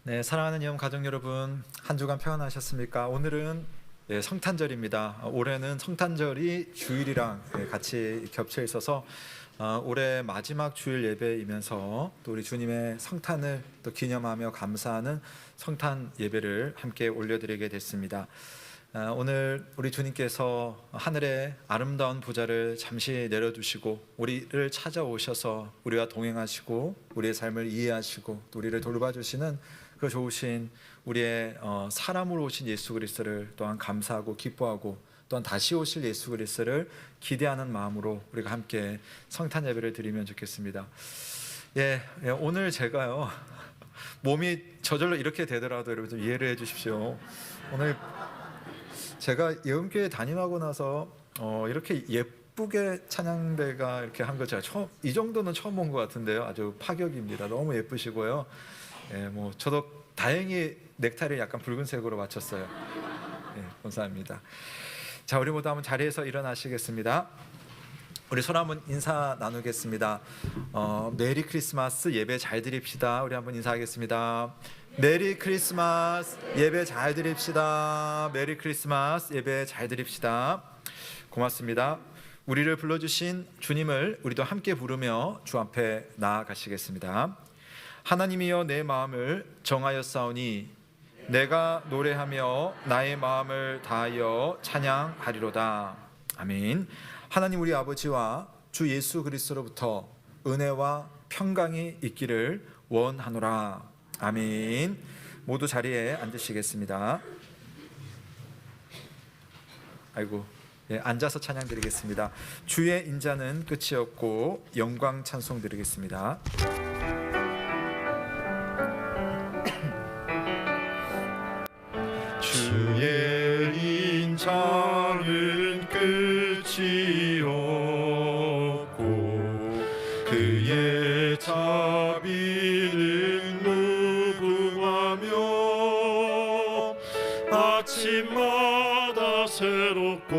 네, 사랑하는 이혼 가족 여러분, 한 주간 평안하셨습니까? 오늘은 성탄절입니다. 올해는 성탄절이 주일이랑 같이 겹쳐 있어서 올해 마지막 주일 예배이면서 또 우리 주님의 성탄을 또 기념하며 감사하는 성탄 예배를 함께 올려드리게 됐습니다. 오늘 우리 주님께서 하늘의 아름다운 보좌를 잠시 내려두시고 우리를 찾아오셔서 우리와 동행하시고 우리의 삶을 이해하시고 또 우리를 돌봐주시는 그 좋으신 우리의 사람으로 오신 예수 그리스도를 또한 감사하고 기뻐하고 또한 다시 오실 예수 그리스도를 기대하는 마음으로 우리가 함께 성탄 예배를 드리면 좋겠습니다. 오늘 제가요 몸이 저절로 이렇게 되더라도 여러분 좀 이해를 해주십시오. 오늘 제가 예언교회 담임하고 나서 이렇게 예쁘게 찬양대가 이렇게 한 거 제가 이 정도는 처음 본 것 같은데요. 아주 파격입니다. 너무 예쁘시고요. 저도 다행히 넥타이를 약간 붉은색으로 맞췄어요. 감사합니다. 자, 우리 모두 한번 자리에서 일어나시겠습니다. 우리 손 한번 인사 나누겠습니다. 메리 크리스마스 예배 잘 드립시다. 우리 한번 인사하겠습니다. 메리 크리스마스 예배 잘 드립시다. 메리 크리스마스 예배 잘 드립시다. 고맙습니다. 우리를 불러주신 주님을 우리도 함께 부르며 주 앞에 나아가시겠습니다. 하나님이여 내 마음을 정하였사오니 내가 노래하며 나의 마음을 다하여 찬양하리로다. 아멘. 하나님 우리 아버지와 주 예수 그리스도로부터 은혜와 평강이 있기를 원하노라. 아멘. 모두 자리에 앉으시겠습니다. 앉아서 찬양 드리겠습니다. 주의 인자는 끝이 없고 영광 찬송 드리겠습니다. 주의 인자는 끝이 없고 그의 자비는 무궁하며 아침마다 새롭고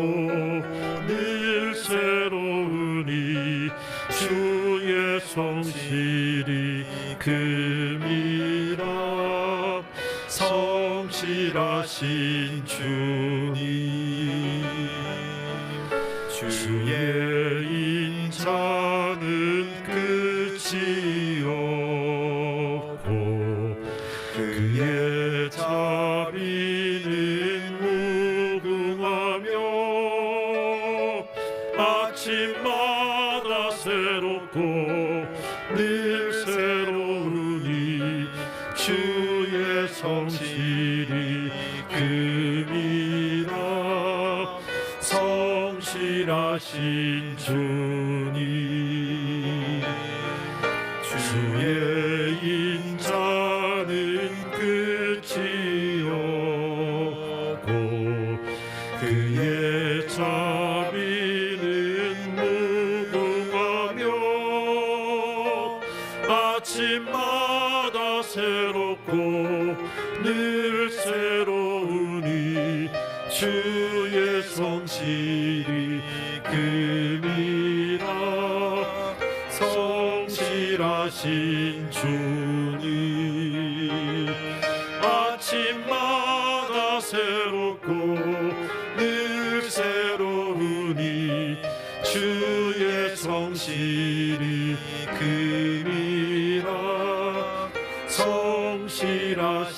늘 새로우니 주의 성실이 금이라. 성실하신 주님, 주의 인자는 끝이 없고 그의 자비는 무궁하며 아침마다 새롭고 늘 새로우니 주의 성실이 금이라. 성실하신 주님, 주의 인자는 끝이 없고 그의 자비는 무궁하며 아침마다 새롭고 늘 새로우니 주의 성실이 금이라. 성실하신 주님, 아침마다 새롭고 늘 새로우니 주의 성실이 금이라. 성실하신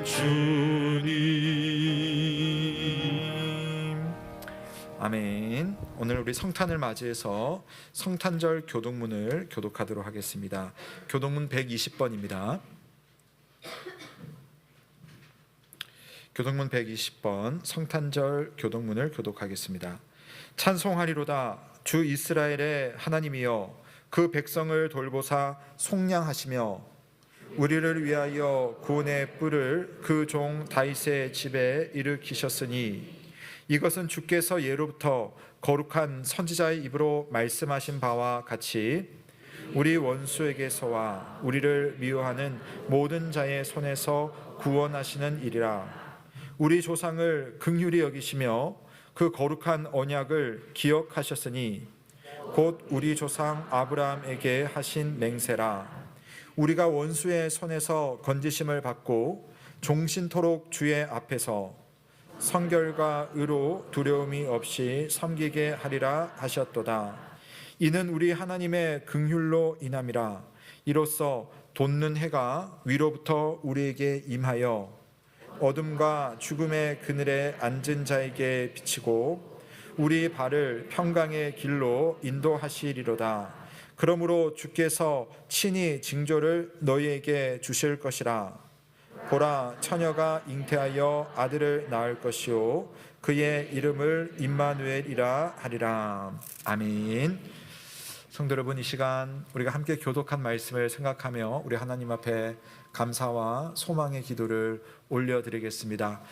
주님. 아멘. 오늘 우리 성탄을 맞이해서 성탄절 교독문을 교독하도록 하겠습니다. 교독문 120번입니다. 교독문 120번 성탄절 교독문을 교독하겠습니다. 찬송하리로다. 주 이스라엘의 하나님이여 그 백성을 돌보사 속량하시며 우리를 위하여 구원의 뿔을 그 종 다윗의 집에 일으키셨으니 이것은 주께서 예로부터 거룩한 선지자의 입으로 말씀하신 바와 같이 우리 원수에게서와 우리를 미워하는 모든 자의 손에서 구원하시는 일이라. 우리 조상을 긍휼히 여기시며 그 거룩한 언약을 기억하셨으니 곧 우리 조상 아브라함에게 하신 맹세라. 우리가 원수의 손에서 건지심을 받고 종신토록 주의 앞에서 성결과 의로 두려움이 없이 섬기게 하리라 하셨도다. 이는 우리 하나님의 긍휼로 인함이라. 이로써 돋는 해가 위로부터 우리에게 임하여 어둠과 죽음의 그늘에 앉은 자에게 비치고 우리 발을 평강의 길로 인도하시리로다. 그러므로 주께서 친히 징조를 너희에게 주실 것이라. 보라, 처녀가 잉태하여 아들을 낳을 것이요 그의 이름을 임마누엘이라 하리라. 아멘. 성도 여러분, 이 시간 우리가 함께 교독한 말씀을 생각하며 우리 하나님 앞에 감사와 소망의 기도를 올려드리겠습니다.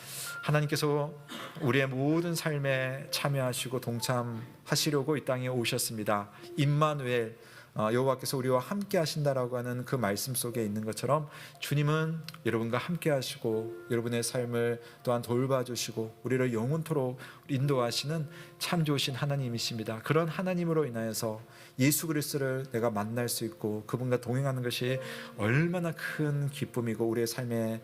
하나님께서 우리의 모든 삶에 참여하시고 동참하시려고 이 땅에 오셨습니다. 임마누엘, 여호와께서 우리와 함께 하신다라고 하는 그 말씀 속에 있는 것처럼 주님은 여러분과 함께 하시고 여러분의 삶을 또한 돌봐주시고 우리를 영원토록 인도하시는 참 좋으신 하나님이십니다. 그런 하나님으로 인하여서 예수 그리스도를 내가 만날 수 있고 그분과 동행하는 것이 얼마나 큰 기쁨이고 우리의 삶의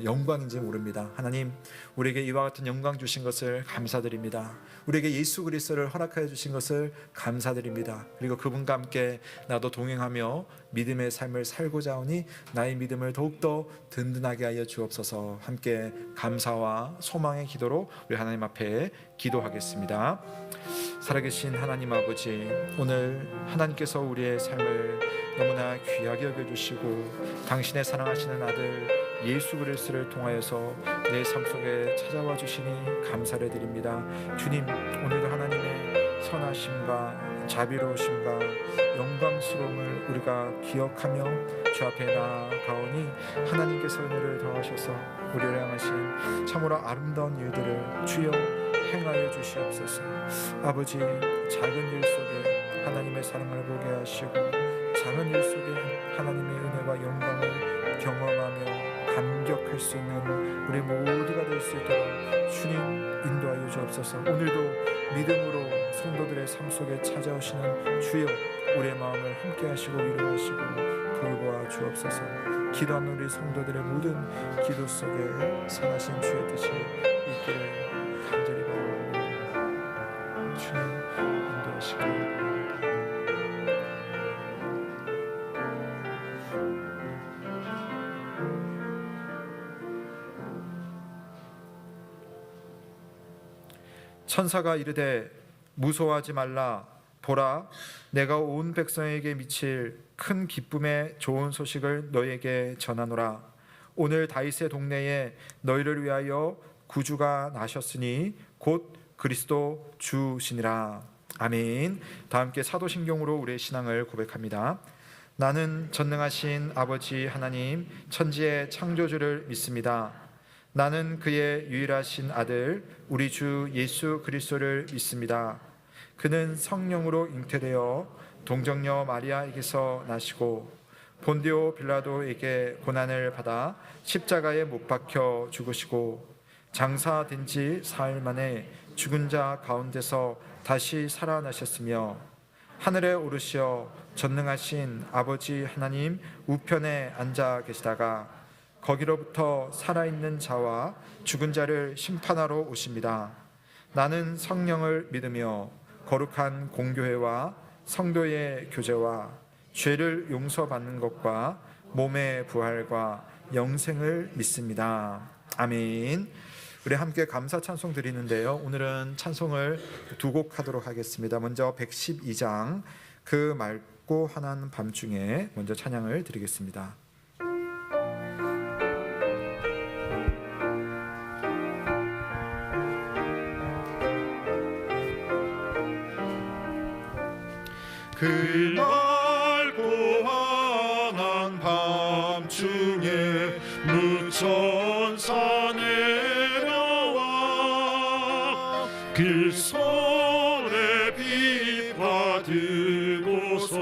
영광인지 모릅니다. 하나님, 우리에게 이와 같은 영광 주신 것을 감사드립니다. 우리에게 예수 그리스도를 허락하여 주신 것을 감사드립니다. 그리고 그분과 함께 나도 동행하며 믿음의 삶을 살고자 하니 나의 믿음을 더욱더 든든하게 하여 주옵소서. 함께 감사와 소망의 기도로 우리 하나님 앞에 기도하겠습니다. 살아계신 하나님 아버지, 오늘 하나님께서 우리의 삶을 너무나 귀하게 여겨주시고 당신의 사랑하시는 아들 예수 그리스도를 통하여서 내 삶 속에 찾아와 주시니 감사를 드립니다. 주님, 오늘도 하나님의 선하심과 자비로우심과 영광스러움을 우리가 기억하며 주 앞에 나아가오니 하나님께서 은혜를 더하셔서 우리를 향하신 참으로 아름다운 일들을 주여 행하여 주시옵소서. 아버지, 작은 일 속에 하나님의 사랑을 보게 하시고 작은 일 속에 하나님의 은혜와 영광을 경험하며 감격할 수 있는 우리 모두가 될 수 있도록 주님 인도하여 주옵소서. 오늘도 믿음으로 성도들의 삶 속에 찾아오시는 주여, 우리의 마음을 함께 하시고 위로하시고 돌보아 주옵소서. 기도하는 우리 성도들의 모든 기도 속에 선하신 주의 뜻이 있기를 간절히 바랍니다. 주님 인도하시기 바랍니다. 천사가 이르되 무서워하지 말라. 보라, 내가 온 백성에게 미칠 큰 기쁨의 좋은 소식을 너에게 전하노라. 오늘 다윗의 동네에 너희를 위하여 구주가 나셨으니 곧 그리스도 주시니라. 아멘. 다 함께 사도신경으로 우리의 신앙을 고백합니다. 나는 전능하신 아버지 하나님 천지의 창조주를 믿습니다. 나는 그의 유일하신 아들 우리 주 예수 그리스도를 믿습니다. 그는 성령으로 잉태되어 동정녀 마리아에게서 나시고 본디오 빌라도에게 고난을 받아 십자가에 못 박혀 죽으시고 장사된 지 사흘 만에 죽은 자 가운데서 다시 살아나셨으며 하늘에 오르시어 전능하신 아버지 하나님 우편에 앉아 계시다가 거기로부터 살아있는 자와 죽은 자를 심판하러 오십니다. 나는 성령을 믿으며 거룩한 공교회와 성도의 교제와 죄를 용서받는 것과 몸의 부활과 영생을 믿습니다. 아멘. 우리 함께 감사 찬송 드리는데요. 오늘은 찬송을 두 곡 하도록 하겠습니다. 먼저 112장 그 맑고 환한 밤중에 먼저 찬양을 드리겠습니다. 그 맑고 환한 밤중에 무천사 내려와 그 손에 빛 받으고서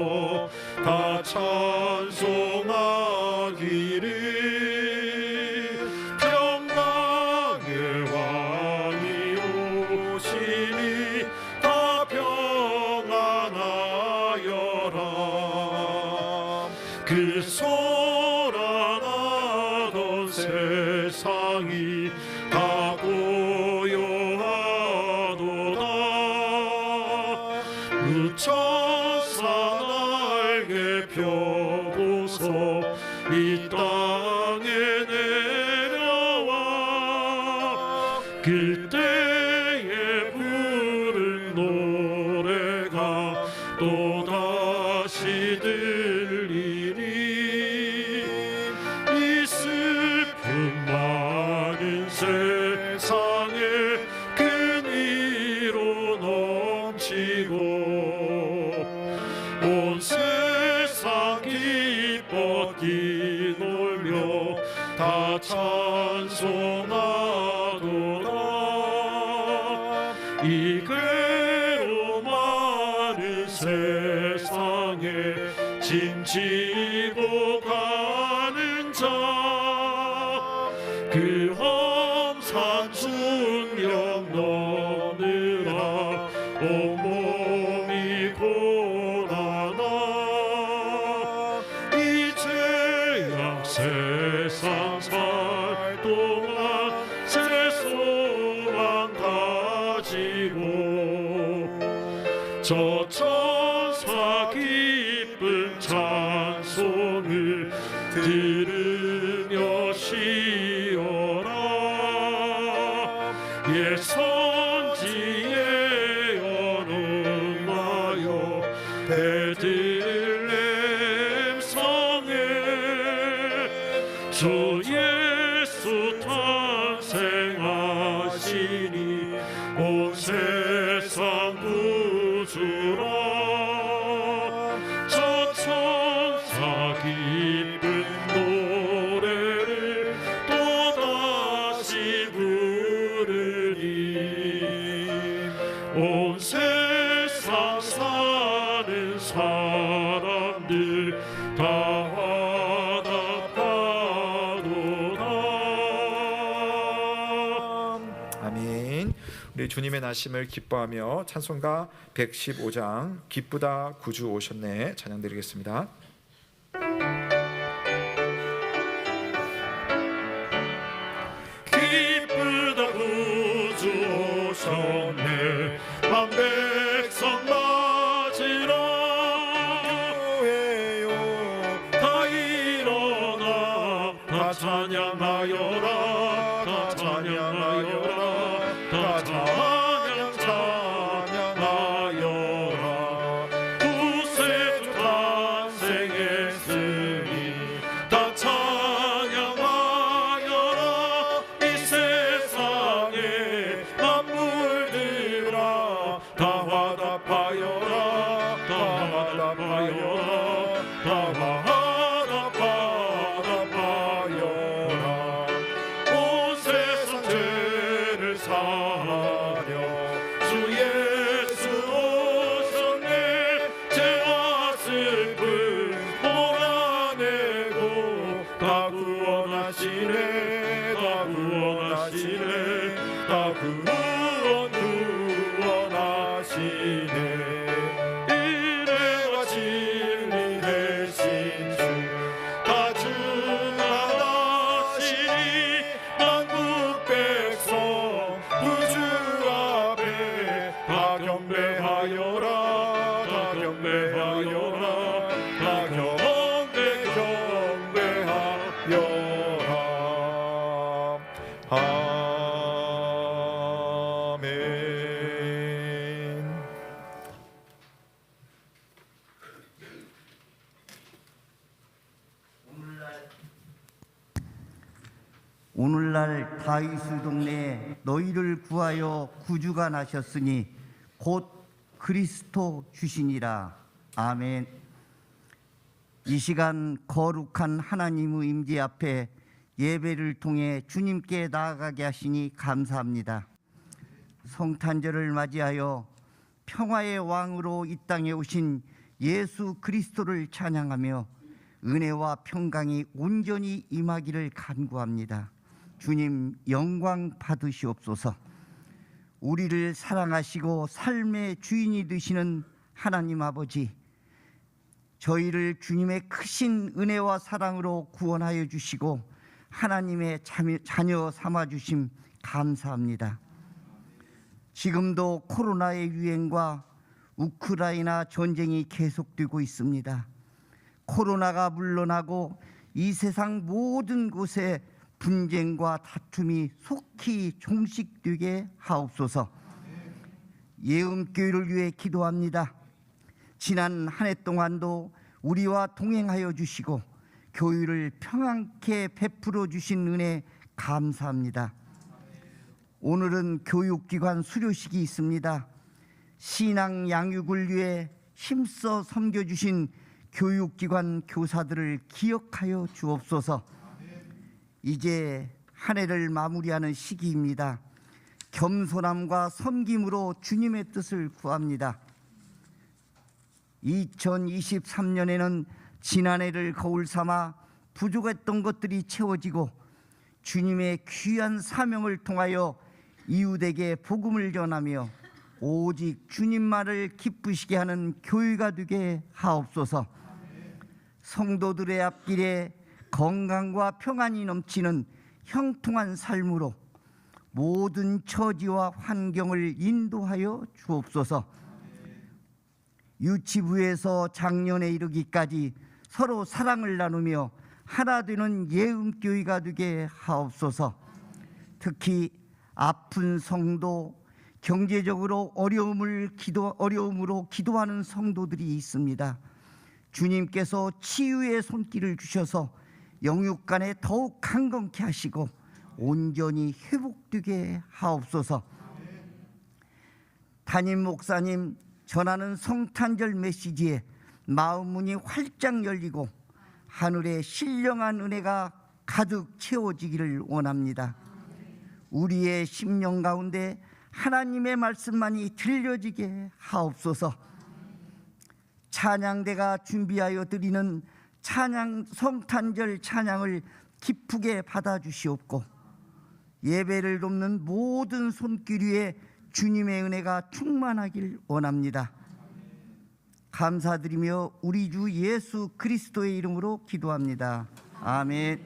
다 찬송하기를 평강의 왕이 오시니 다 평안하여라. 그 손 고란하던 세상이 다 고요하도다. 그 천사 날개 펴고서 이 땅에 내려와 그때에 부른 노래가 또다시 들리니 이 슬픔 많은 세상에 큰 위로 넘치고 온 세상 기뻐 뛰놀며 다 찬송하도다. 이 괴로 많은 세상에 짐 지고 가는 자 그 험산 중력 넘느라 온몸이 고라나 이 죄악 세상 살 동안 새 소망 가지고 저 천사 기쁜 찬송을 들으며 쉬어라. 예 선지의 언음하여 베들레헴 성에 주 예수 탄생하시니 온 세상 구주라. 저 천사 기쁜 노래를 또다시 부르니 온 세상 사는 사람들 다 화답하도다. 아멘. 우리 주님의 나심을 기뻐하며 찬송가 115장 기쁘다 구주 오셨네 찬양 드리겠습니다. 기쁘다 구주 오셨네 만 백성 맞으라. 교회요 다 일어나 다 찬양하여라. 다 찬양하여라. 다 찬양하여라. 구세주 탄생했으니 다 찬양하여라. 이 세상에 만물들아 다 화답하여라. 다 화답하여라. 다 화답하여라. 온 세상 죄를 사하려 주 예수 오셨네. 죄와 슬픔 몰아내고 다 구원하시네. 다 구원하시네. 다 구원하시네. 은혜와 진리 되신 주 다 충만하시니 만국 백성 구주 앞에 다 경배하여라. 다 경배하여라. 다 경배하여라. 아멘. 오늘날 다윗의 동네에 너희를 구하여 구주가 나셨으니 곧 그리스도 주시니라. 아멘. 이 시간 거룩한 하나님의 임재 앞에 예배를 통해 주님께 나아가게 하시니 감사합니다. 성탄절을 맞이하여 평화의 왕으로 이 땅에 오신 예수 그리스도를 찬양하며 은혜와 평강이 온전히 임하기를 간구합니다. 주님 영광 받으시옵소서. 우리를 사랑하시고 삶의 주인이 되시는 하나님 아버지, 저희를 주님의 크신 은혜와 사랑으로 구원하여 주시고 하나님의 자녀 삼아 주심 감사합니다. 지금도 코로나의 유행과 우크라이나 전쟁이 계속되고 있습니다. 코로나가 물러나고 이 세상 모든 곳에 분쟁과 다툼이 속히 종식되게 하옵소서. 예음교회를 위해 기도합니다. 지난 한 해 동안도 우리와 동행하여 주시고 교회를 평안케 베풀어 주신 은혜 감사합니다. 오늘은 교육기관 수료식이 있습니다. 신앙 양육을 위해 힘써 섬겨주신 교육기관 교사들을 기억하여 주옵소서. 이제 한 해를 마무리하는 시기입니다. 겸손함과 섬김으로 주님의 뜻을 구합니다. 2023년에는 지난해를 거울 삼아 부족했던 것들이 채워지고 주님의 귀한 사명을 통하여 이웃에게 복음을 전하며 오직 주님만을 기쁘시게 하는 교회가 되게 하옵소서. 성도들의 앞길에 건강과 평안이 넘치는 형통한 삶으로 모든 처지와 환경을 인도하여 주옵소서. 유치부에서 장년에 이르기까지 서로 사랑을 나누며 하나 되는 예음교회가 되게 하옵소서. 특히 아픈 성도, 경제적으로 어려움으로 기도하는 성도들이 있습니다. 주님께서 치유의 손길을 주셔서 영육간에 더욱 강건케 하시고 온전히 회복되게 하옵소서. 담임 목사님 전하는 성탄절 메시지에 마음 문이 활짝 열리고 하늘의 신령한 은혜가 가득 채워지기를 원합니다. 우리의 심령 가운데 하나님의 말씀만이 들려지게 하옵소서. 찬양대가 준비하여 드리는 성탄절 찬양을 기쁘게 받아주시옵고 예배를 돕는 모든 손길 위에 주님의 은혜가 충만하길 원합니다. 감사드리며 우리 주 예수 그리스도의 이름으로 기도합니다. 아멘.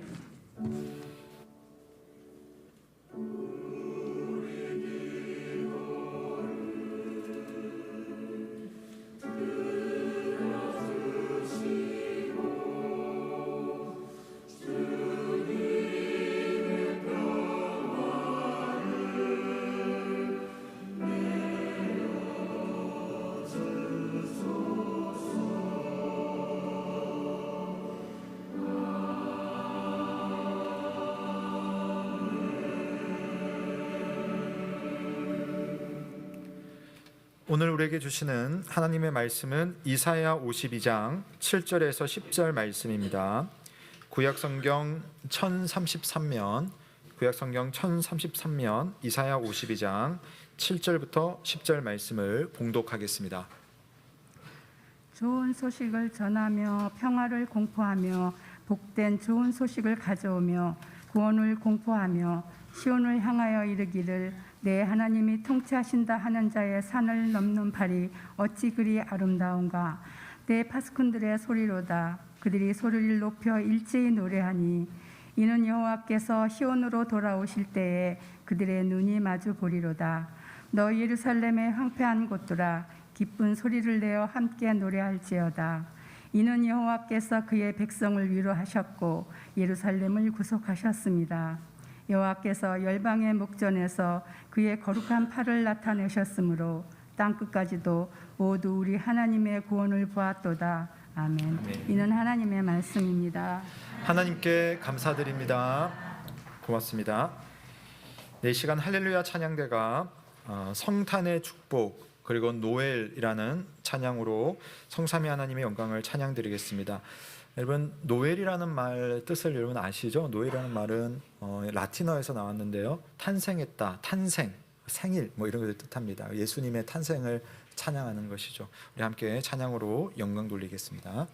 오늘 우리에게 주시는 하나님의 말씀은 이사야 52장 7절에서 10절 말씀입니다. 구약성경 1033면 이사야 52장 7절부터 10절 말씀을 봉독하겠습니다. 좋은 소식을 전하며 평화를 공포하며 복된 좋은 소식을 가져오며 구원을 공포하며 시온을 향하여 이르기를 내 하나님이 통치하신다 하는 자의 산을 넘는 발이 어찌 그리 아름다운가. 내 파수꾼들의 소리로다. 그들이 소리를 높여 일제히 노래하니 이는 여호와께서 시온으로 돌아오실 때에 그들의 눈이 마주 보리로다. 너 예루살렘의 황폐한 곳들아 기쁜 소리를 내어 함께 노래할지어다. 이는 여호와께서 그의 백성을 위로하셨고 예루살렘을 구속하셨습니다. 여호와께서 열방의 목전에서 그의 거룩한 팔을 나타내셨으므로 땅끝까지도 모두 우리 하나님의 구원을 보았도다. 아멘. 이는 하나님의 말씀입니다. 하나님께 감사드립니다. 고맙습니다. 네, 이 시간 할렐루야 찬양대가 성탄의 축복 그리고 노엘이라는 찬양으로 성삼위 하나님의 영광을 찬양드리겠습니다. 여러분, 노엘이라는 말 뜻을 여러분 아시죠? 노엘이라는 말은 라틴어에서 나왔는데요, 탄생했다, 탄생, 생일 뭐 이런 것을 뜻합니다. 예수님의 탄생을 찬양하는 것이죠. 우리 함께 찬양으로 영광 돌리겠습니다.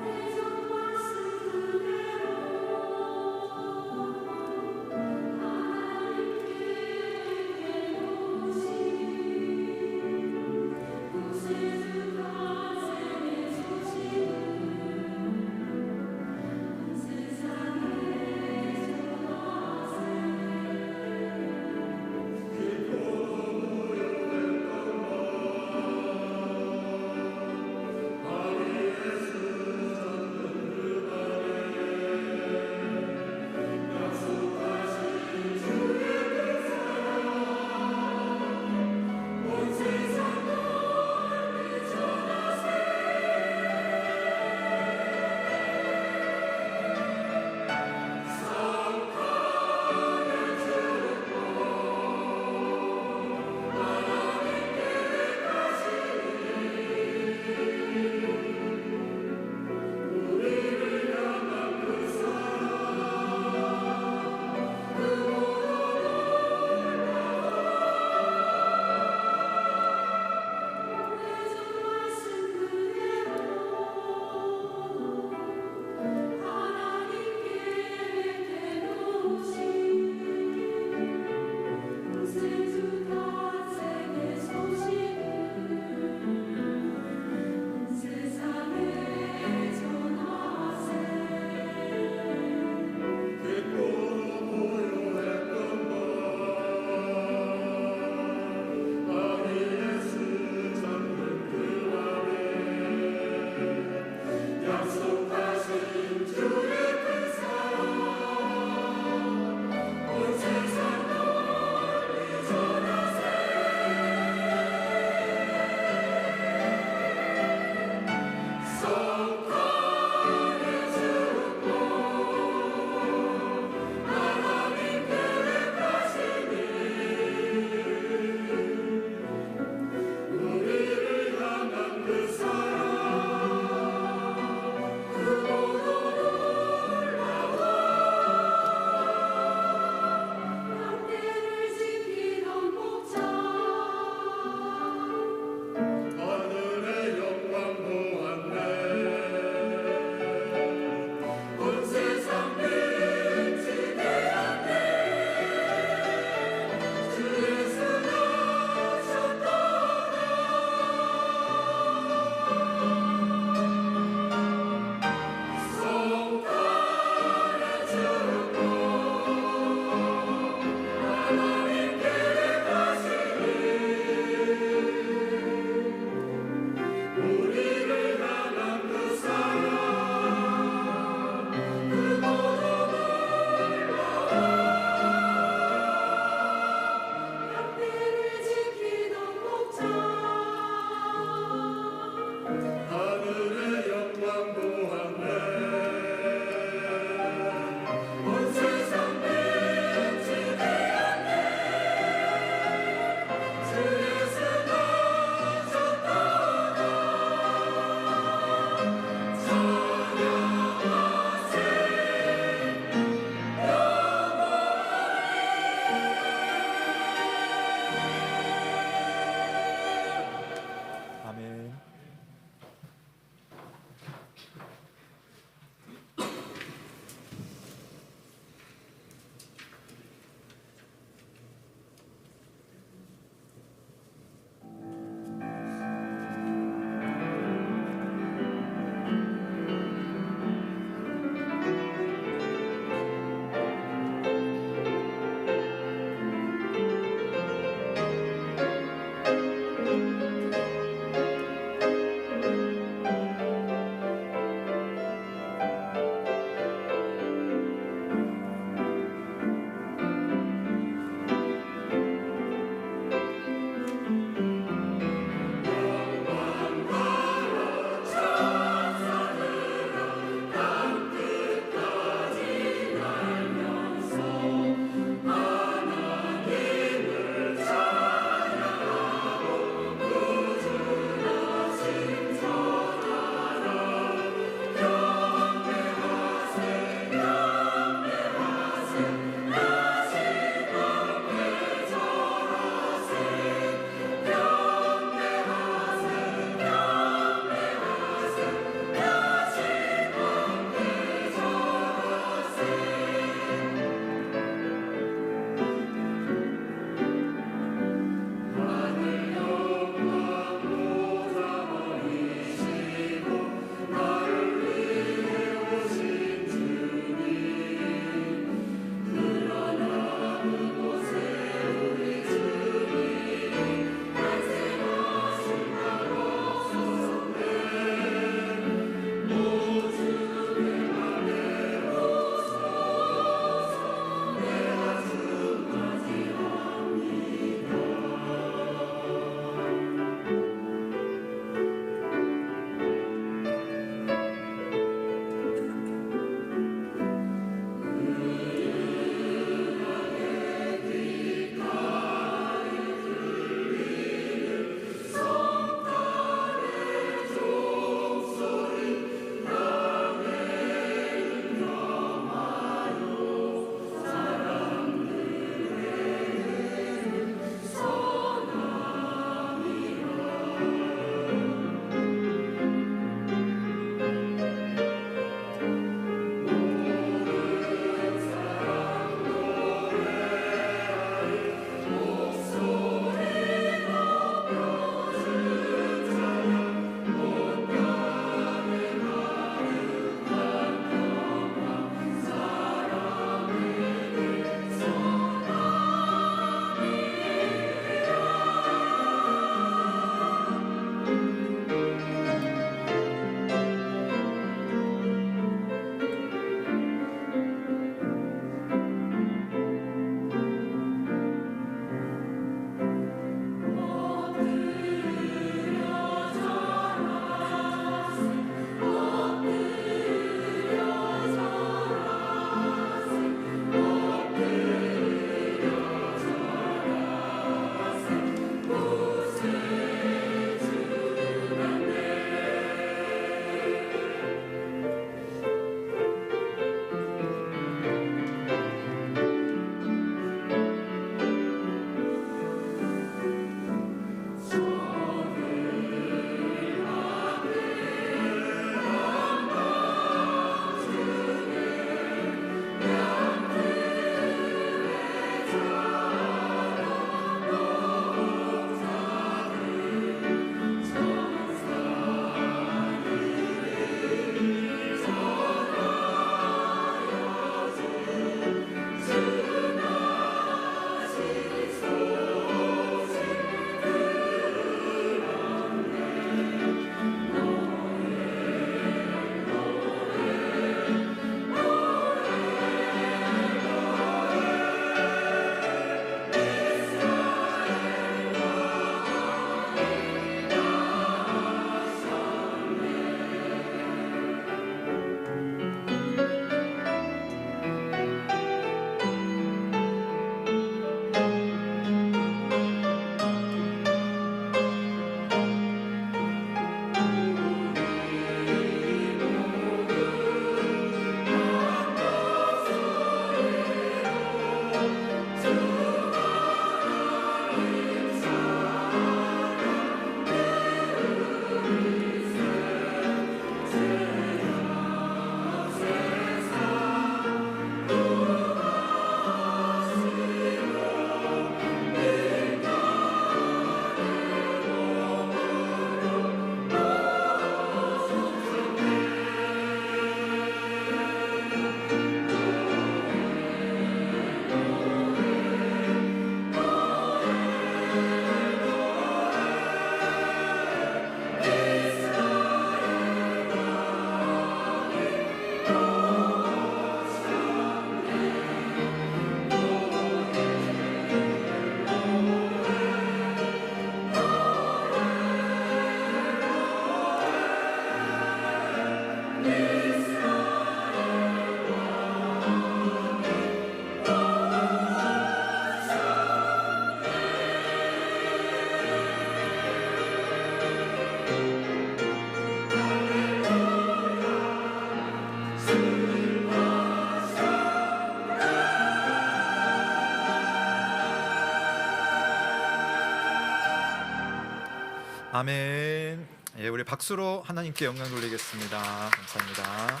아멘. 예, 우리 박수로 하나님께 영광 돌리겠습니다. 감사합니다.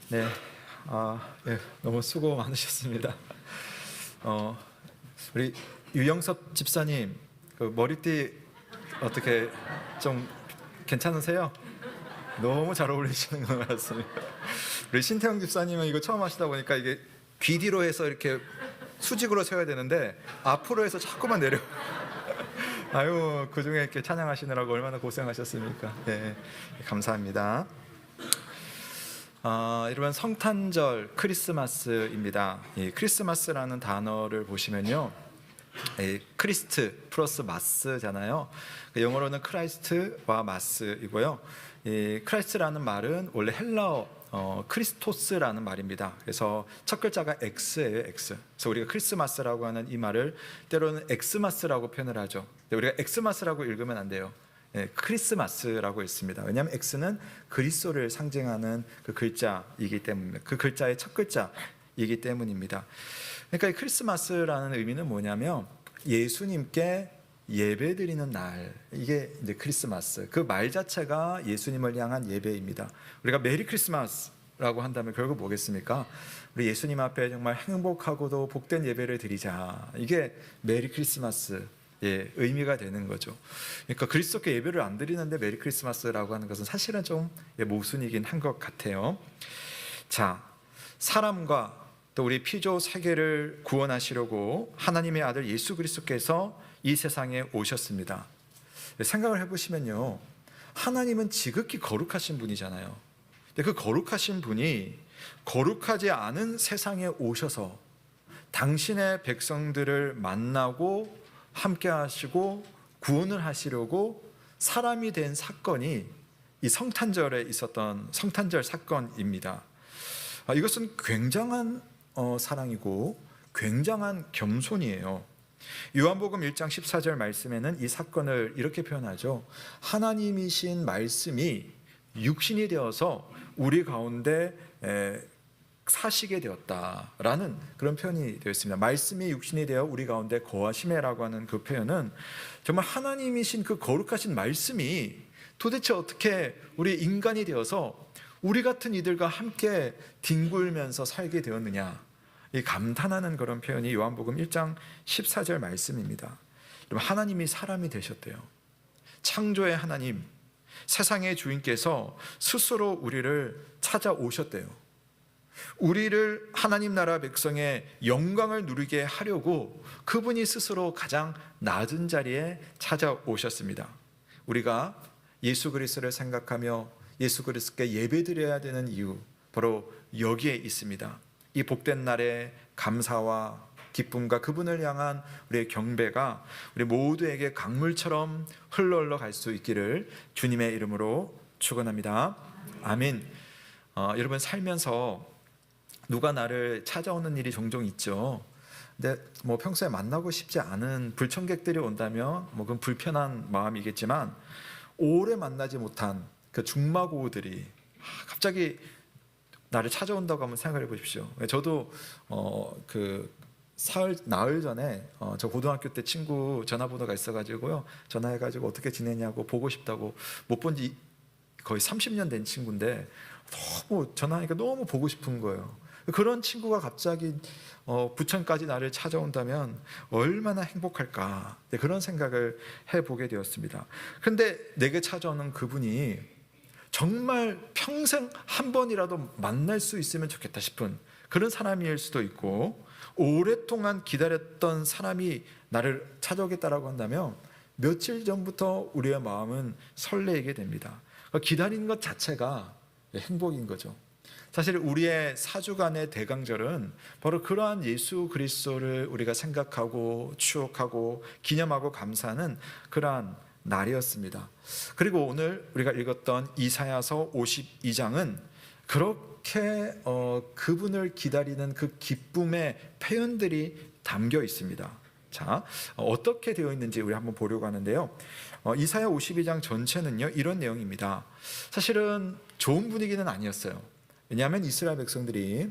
네, 예, 너무 수고 많으셨습니다. 우리 유영섭 집사님, 그 머리띠 어떻게 좀 괜찮으세요? 너무 잘 어울리시는 것 같습니다. 우리 신태영 집사님은 이거 처음 하시다 보니까 이게 귀 뒤로 해서 이렇게 수직으로 세워야 되는데 앞으로 해서 자꾸만 내려. 아유, 그 중에 이렇게 찬양하시느라고 얼마나 고생하셨습니까? 네, 감사합니다. 여러분, 성탄절 크리스마스입니다. 이 크리스마스라는 단어를 보시면요, 크리스트 플러스 마스잖아요. 영어로는 크라이스트와 마스이고요. 이 크라이스트라는 말은 원래 헬라어 크리스토스라는 말입니다. 그래서 첫 글자가 X예요, X. 그래서 우리가 크리스마스라고 하는 이 말을 때로는 엑스마스라고 표현을 하죠. 근데 우리가 엑스마스라고 읽으면 안 돼요. 네, 크리스마스라고 있습니다. 왜냐하면 X는 그리스도를 상징하는 그 글자이기 때문에, 그 글자의 첫 글자이기 때문입니다. 그러니까 이 크리스마스라는 의미는 뭐냐면 예수님께 예배드리는 날, 이게 이제 크리스마스. 그 말 자체가 예수님을 향한 예배입니다. 우리가 메리 크리스마스라고 한다면 결국 뭐겠습니까? 우리 예수님 앞에 정말 행복하고도 복된 예배를 드리자. 이게 메리 크리스마스. 예, 의미가 되는 거죠. 그러니까 그리스도께 예배를 안 드리는데 메리 크리스마스라고 하는 것은 사실은 좀 모순이긴 한 것 같아요. 자, 사람과 또 우리 피조 세계를 구원하시려고 하나님의 아들 예수 그리스도께서 이 세상에 오셨습니다. 생각을 해보시면요, 하나님은 지극히 거룩하신 분이잖아요. 근데 그 거룩하신 분이 거룩하지 않은 세상에 오셔서 당신의 백성들을 만나고 함께 하시고 구원을 하시려고 사람이 된 사건이 이 성탄절에 있었던 성탄절 사건입니다. 이것은 굉장한 사랑이고 굉장한 겸손이에요. 요한복음 1장 14절 말씀에는 이 사건을 이렇게 표현하죠. 하나님이신 말씀이 육신이 되어서 우리 가운데 사시게 되었다라는 그런 표현이 되어 있습니다. 말씀이 육신이 되어 우리 가운데 거하심에라고 하는 그 표현은 정말 하나님이신 그 거룩하신 말씀이 도대체 어떻게 우리 인간이 되어서 우리 같은 이들과 함께 뒹굴면서 살게 되었느냐, 이 감탄하는 그런 표현이 요한복음 1장 14절 말씀입니다. 하나님이 사람이 되셨대요. 창조의 하나님, 세상의 주인께서 스스로 우리를 찾아오셨대요. 우리를 하나님 나라 백성의 영광을 누리게 하려고 그분이 스스로 가장 낮은 자리에 찾아오셨습니다. 우리가 예수 그리스도를 생각하며 예수 그리스도께 예배드려야 되는 이유, 바로 여기에 있습니다. 이 복된 날에 감사와 기쁨과 그분을 향한 우리의 경배가 우리 모두에게 강물처럼 흘러흘러 갈 수 있기를 주님의 이름으로 축원합니다. 아멘. 여러분, 살면서 누가 나를 찾아오는 일이 종종 있죠. 근데 평소에 만나고 싶지 않은 불청객들이 온다면 그건 불편한 마음이겠지만, 오래 만나지 못한 그 중마고우들이 갑자기 나를 찾아온다고 한번 생각해 보십시오. 저도 나흘 전에 저 고등학교 때 친구 전화번호가 있어가지고요, 전화해가지고 어떻게 지내냐고, 보고 싶다고, 못 본 지 거의 30년 된 친구인데 너무 전화하니까 너무 보고 싶은 거예요. 그런 친구가 갑자기 부천까지 나를 찾아온다면 얼마나 행복할까, 그런 생각을 해보게 되었습니다. 그런데 내게 찾아오는 그분이 정말 평생 한 번이라도 만날 수 있으면 좋겠다 싶은 그런 사람일 수도 있고, 오랫동안 기다렸던 사람이 나를 찾아오겠다라고 한다면 며칠 전부터 우리의 마음은 설레게 됩니다. 기다리는 것 자체가 행복인 거죠. 사실 우리의 사주간의 대강절은 바로 그러한 예수 그리스도를 우리가 생각하고 추억하고 기념하고 감사하는 그러한 날이었습니다. 그리고 오늘 우리가 읽었던 이사야서 52장은 그렇게 그분을 기다리는 그 기쁨의 표현들이 담겨 있습니다. 자, 어떻게 되어 있는지 우리 한번 보려고 하는데요. 이사야 52장 전체는요, 이런 내용입니다. 사실은 좋은 분위기는 아니었어요. 왜냐하면 이스라엘 백성들이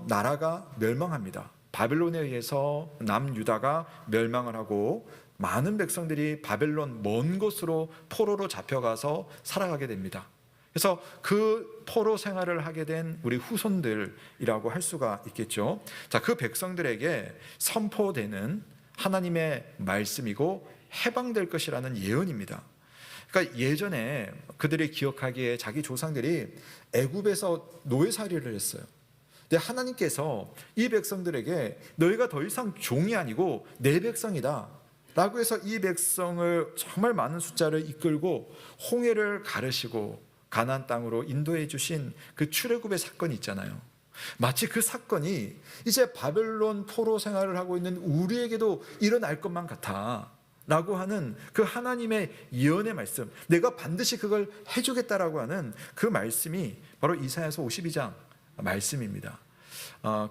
나라가 멸망합니다. 바벨론에 의해서 남유다가 멸망을 하고 많은 백성들이 바벨론 먼 곳으로 포로로 잡혀가서 살아가게 됩니다. 그래서 그 포로 생활을 하게 된 우리 후손들이라고 할 수가 있겠죠. 자, 그 백성들에게 선포되는 하나님의 말씀이고 해방될 것이라는 예언입니다. 그러니까 예전에 그들이 기억하기에 자기 조상들이 애굽에서 노예살이를 했어요. 근데 하나님께서 이 백성들에게 너희가 더 이상 종이 아니고 내 백성이다 라고 해서 이 백성을 정말 많은 숫자를 이끌고 홍해를 가르시고 가나안 땅으로 인도해 주신 그 출애굽의 사건이 있잖아요. 마치 그 사건이 이제 바벨론 포로 생활을 하고 있는 우리에게도 일어날 것만 같아 라고 하는 그 하나님의 예언의 말씀, 내가 반드시 그걸 해주겠다라고 하는 그 말씀이 바로 이사야서 52장 말씀입니다.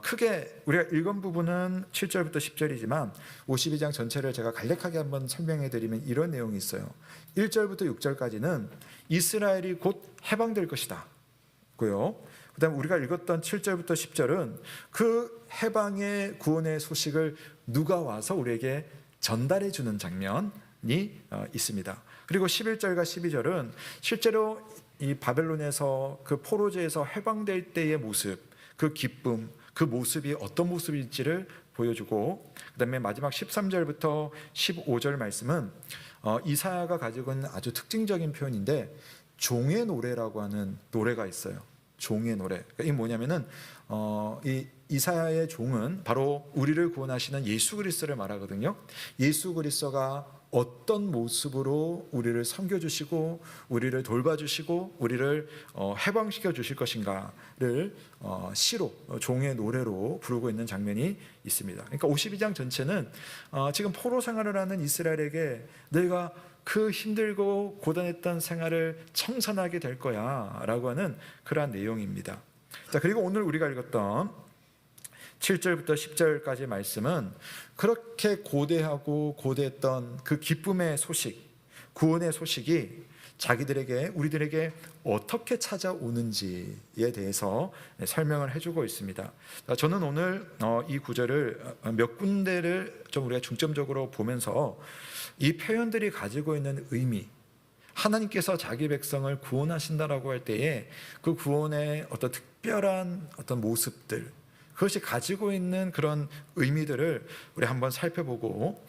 크게 우리가 읽은 부분은 7절부터 10절이지만 52장 전체를 제가 간략하게 한번 설명해 드리면 이런 내용이 있어요. 1절부터 6절까지는 이스라엘이 곧 해방될 것이다 고요. 그다음 우리가 읽었던 7절부터 10절은 그 해방의 구원의 소식을 누가 와서 우리에게 전달해 주는 장면이 있습니다. 그리고 11절과 12절은 실제로 이 바벨론에서 그 포로제에서 해방될 때의 모습, 그 기쁨, 그 모습이 어떤 모습일지를 보여주고, 그다음에 마지막 13절부터 15절 말씀은 이사야가 가지고 있는 아주 특징적인 표현인데 종의 노래라고 하는 노래가 있어요. 종의 노래. 그러니까 이게 뭐냐면은 이 이사야의 종은 바로 우리를 구원하시는 예수 그리스도를 말하거든요. 예수 그리스도가 어떤 모습으로 우리를 섬겨주시고 우리를 돌봐주시고 우리를 해방시켜 주실 것인가를 시로, 종의 노래로 부르고 있는 장면이 있습니다. 그러니까 52장 전체는 지금 포로 생활을 하는 이스라엘에게 너희가 그 힘들고 고단했던 생활을 청산하게 될 거야 라고 하는 그러한 내용입니다. 자, 그리고 오늘 우리가 읽었던 7절부터 10절까지 말씀은 그렇게 고대하고 고대했던 그 기쁨의 소식, 구원의 소식이 자기들에게, 우리들에게 어떻게 찾아오는지에 대해서 설명을 해주고 있습니다. 저는 오늘 이 구절을 몇 군데를 좀 우리가 중점적으로 보면서 이 표현들이 가지고 있는 의미, 하나님께서 자기 백성을 구원하신다라고 할 때에 그 구원의 어떤 특별한 어떤 모습들, 그것이 가지고 있는 그런 의미들을 우리 한번 살펴보고,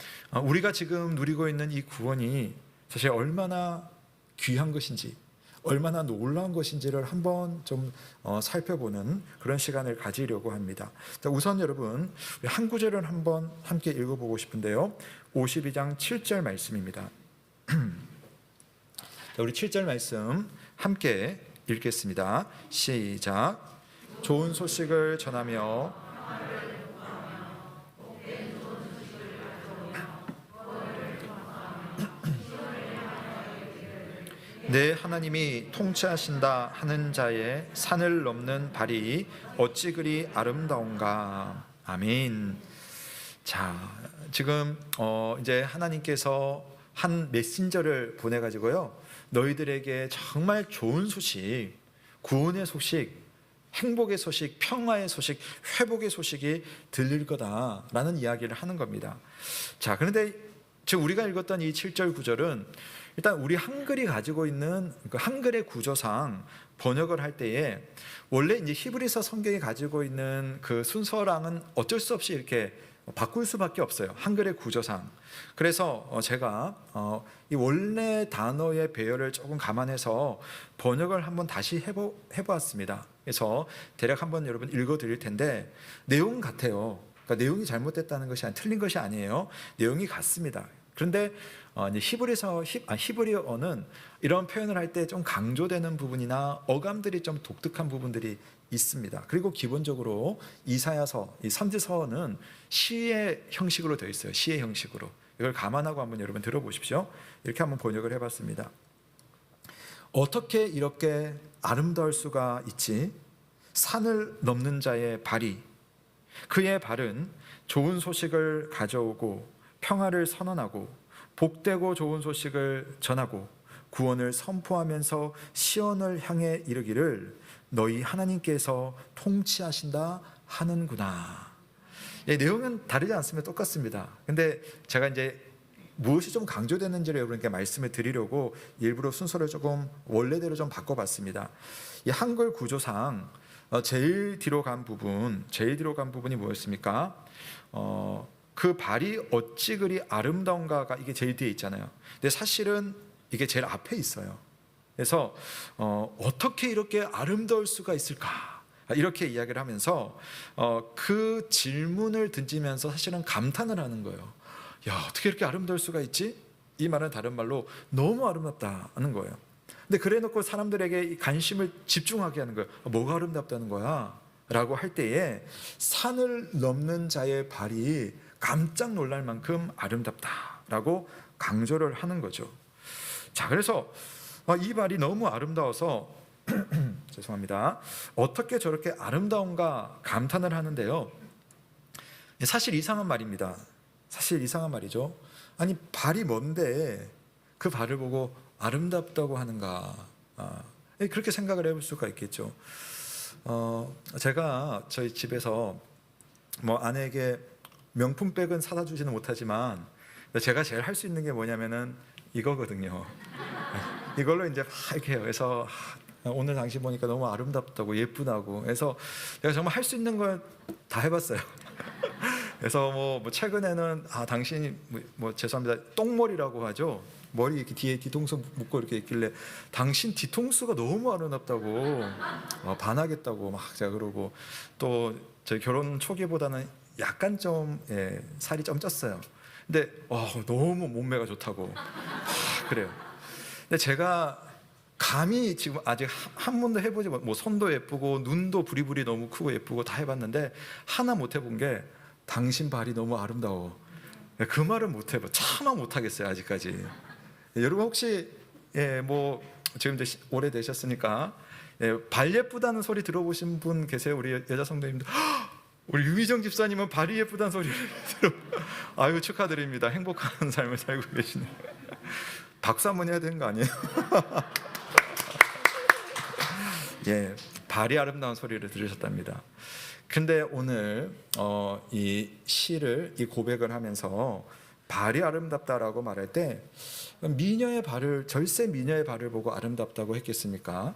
우리가 지금 누리고 있는 이 구원이 사실 얼마나 귀한 것인지, 얼마나 놀라운 것인지를 한번 좀 살펴보는 그런 시간을 가지려고 합니다. 자, 우선 여러분 한 구절을 한번 함께 읽어보고 싶은데요. 52장 7절 말씀입니다. 자, 우리 7절 말씀 함께 읽겠습니다. 시작. 좋은 소식을 전하며 내 하나님이 통치하신다 하는 자의 산을 넘는 발이 어찌 그리 아름다운가. 아멘. 자, 지금 이제 하나님께서 한 메신저를 보내 가지고요, 너희들에게 정말 좋은 소식, 구원의 소식, 행복의 소식, 평화의 소식, 회복의 소식이 들릴 거다라는 이야기를 하는 겁니다. 자, 그런데 지금 우리가 읽었던 이 7절 9절은 일단 우리 한글이 가지고 있는 그 한글의 구조상 번역을 할 때에 원래 이제 히브리서 성경이 가지고 있는 그 순서랑은 어쩔 수 없이 이렇게 바꿀 수밖에 없어요. 한글의 구조상. 그래서 제가 이 원래 단어의 배열을 조금 감안해서 번역을 한번 다시 해보았습니다. 그래서 대략 한번 여러분 읽어드릴 텐데 내용 같아요. 그러니까 내용이 잘못됐다는 것이 틀린 것이 아니에요. 내용이 같습니다. 그런데 이제 히브리어는 이런 표현을 할 때 좀 강조되는 부분이나 어감들이 좀 독특한 부분들이 있습니다. 그리고 기본적으로 이사야서, 이 선지서는 시의 형식으로 되어 있어요. 시의 형식으로. 이걸 감안하고 한번 여러분 들어보십시오. 이렇게 한번 번역을 해봤습니다. 어떻게 이렇게 아름다울 수가 있지? 산을 넘는 자의 발이, 그의 발은 좋은 소식을 가져오고 평화를 선언하고 복되고 좋은 소식을 전하고 구원을 선포하면서 시온을 향해 이르기를 너희 하나님께서 통치하신다 하는구나. 내용은 다르지 않습니다. 똑같습니다. 근데 제가 이제 무엇이 좀 강조되는지를 여러분께 말씀을 드리려고 일부러 순서를 조금 원래대로 좀 바꿔봤습니다. 이 한글 구조상 제일 뒤로 간 부분이 뭐였습니까? 그 발이 어찌 그리 아름다운가가 이게 제일 뒤에 있잖아요. 근데 사실은 이게 제일 앞에 있어요. 그래서 어떻게 이렇게 아름다울 수가 있을까? 이렇게 이야기를 하면서 그 질문을 던지면서 사실은 감탄을 하는 거예요. 야, 어떻게 이렇게 아름다울 수가 있지? 이 말은 다른 말로 너무 아름답다는 거예요. 근데 그래놓고 사람들에게 이 관심을 집중하게 하는 거예요. 뭐가 아름답다는 거야? 라고 할 때에 산을 넘는 자의 발이 깜짝 놀랄 만큼 아름답다라고 강조를 하는 거죠. 자, 그래서 이 발이 너무 아름다워서 죄송합니다. 어떻게 저렇게 아름다운가 감탄을 하는데요. 사실 이상한 말입니다. 사실 이상한 말이죠. 아니, 발이 뭔데 그 발을 보고 아름답다고 하는가? 그렇게 생각을 해볼 수가 있겠죠. 제가 저희 집에서 뭐 아내에게 명품백은 사다 주지는 못하지만 제가 제일 할 수 있는 게 뭐냐면은 이거거든요. 이걸로 이제 이렇게 해요. 그래서 오늘 당신 보니까 너무 아름답다고 예쁘다고. 그래서 제가 정말 할 수 있는 걸 다 해봤어요. 그래서 뭐 최근에는 당신이 뭐 죄송합니다, 똥머리라고 하죠. 머리 이렇게 뒤에 뒤통수 묶고 이렇게 있길래 당신 뒤통수가 너무 아름답다고 반하겠다고 막 제가 그러고, 또 저희 결혼 초기보다는 약간 좀 살이 좀 쪘어요. 근데 너무 몸매가 좋다고 그래요. 근데 제가 감히 지금 아직 한 번도 해보지 뭐 손도 예쁘고 눈도 부리부리 너무 크고 예쁘고 다 해봤는데 하나 못 해본 게 당신 발이 너무 아름다워. 그 말을 못 해봐. 차마 못 하겠어요 아직까지. 여러분 혹시 뭐 지금 이제 오래 되셨으니까 발 예쁘다는 소리 들어보신 분 계세요? 우리 여자 성도님들. 우리 유희정 집사님은 발이 예쁘다는 소리를 들어. 아유, 축하드립니다. 행복한 삶을 살고 계시네요. 박수 한번 해야 되는 거 아니에요? 발이 아름다운 소리를 들으셨답니다. 근데 오늘 이 시를, 이 고백을 하면서 발이 아름답다라고 말할 때 미녀의 발을, 절세 미녀의 발을 보고 아름답다고 했겠습니까?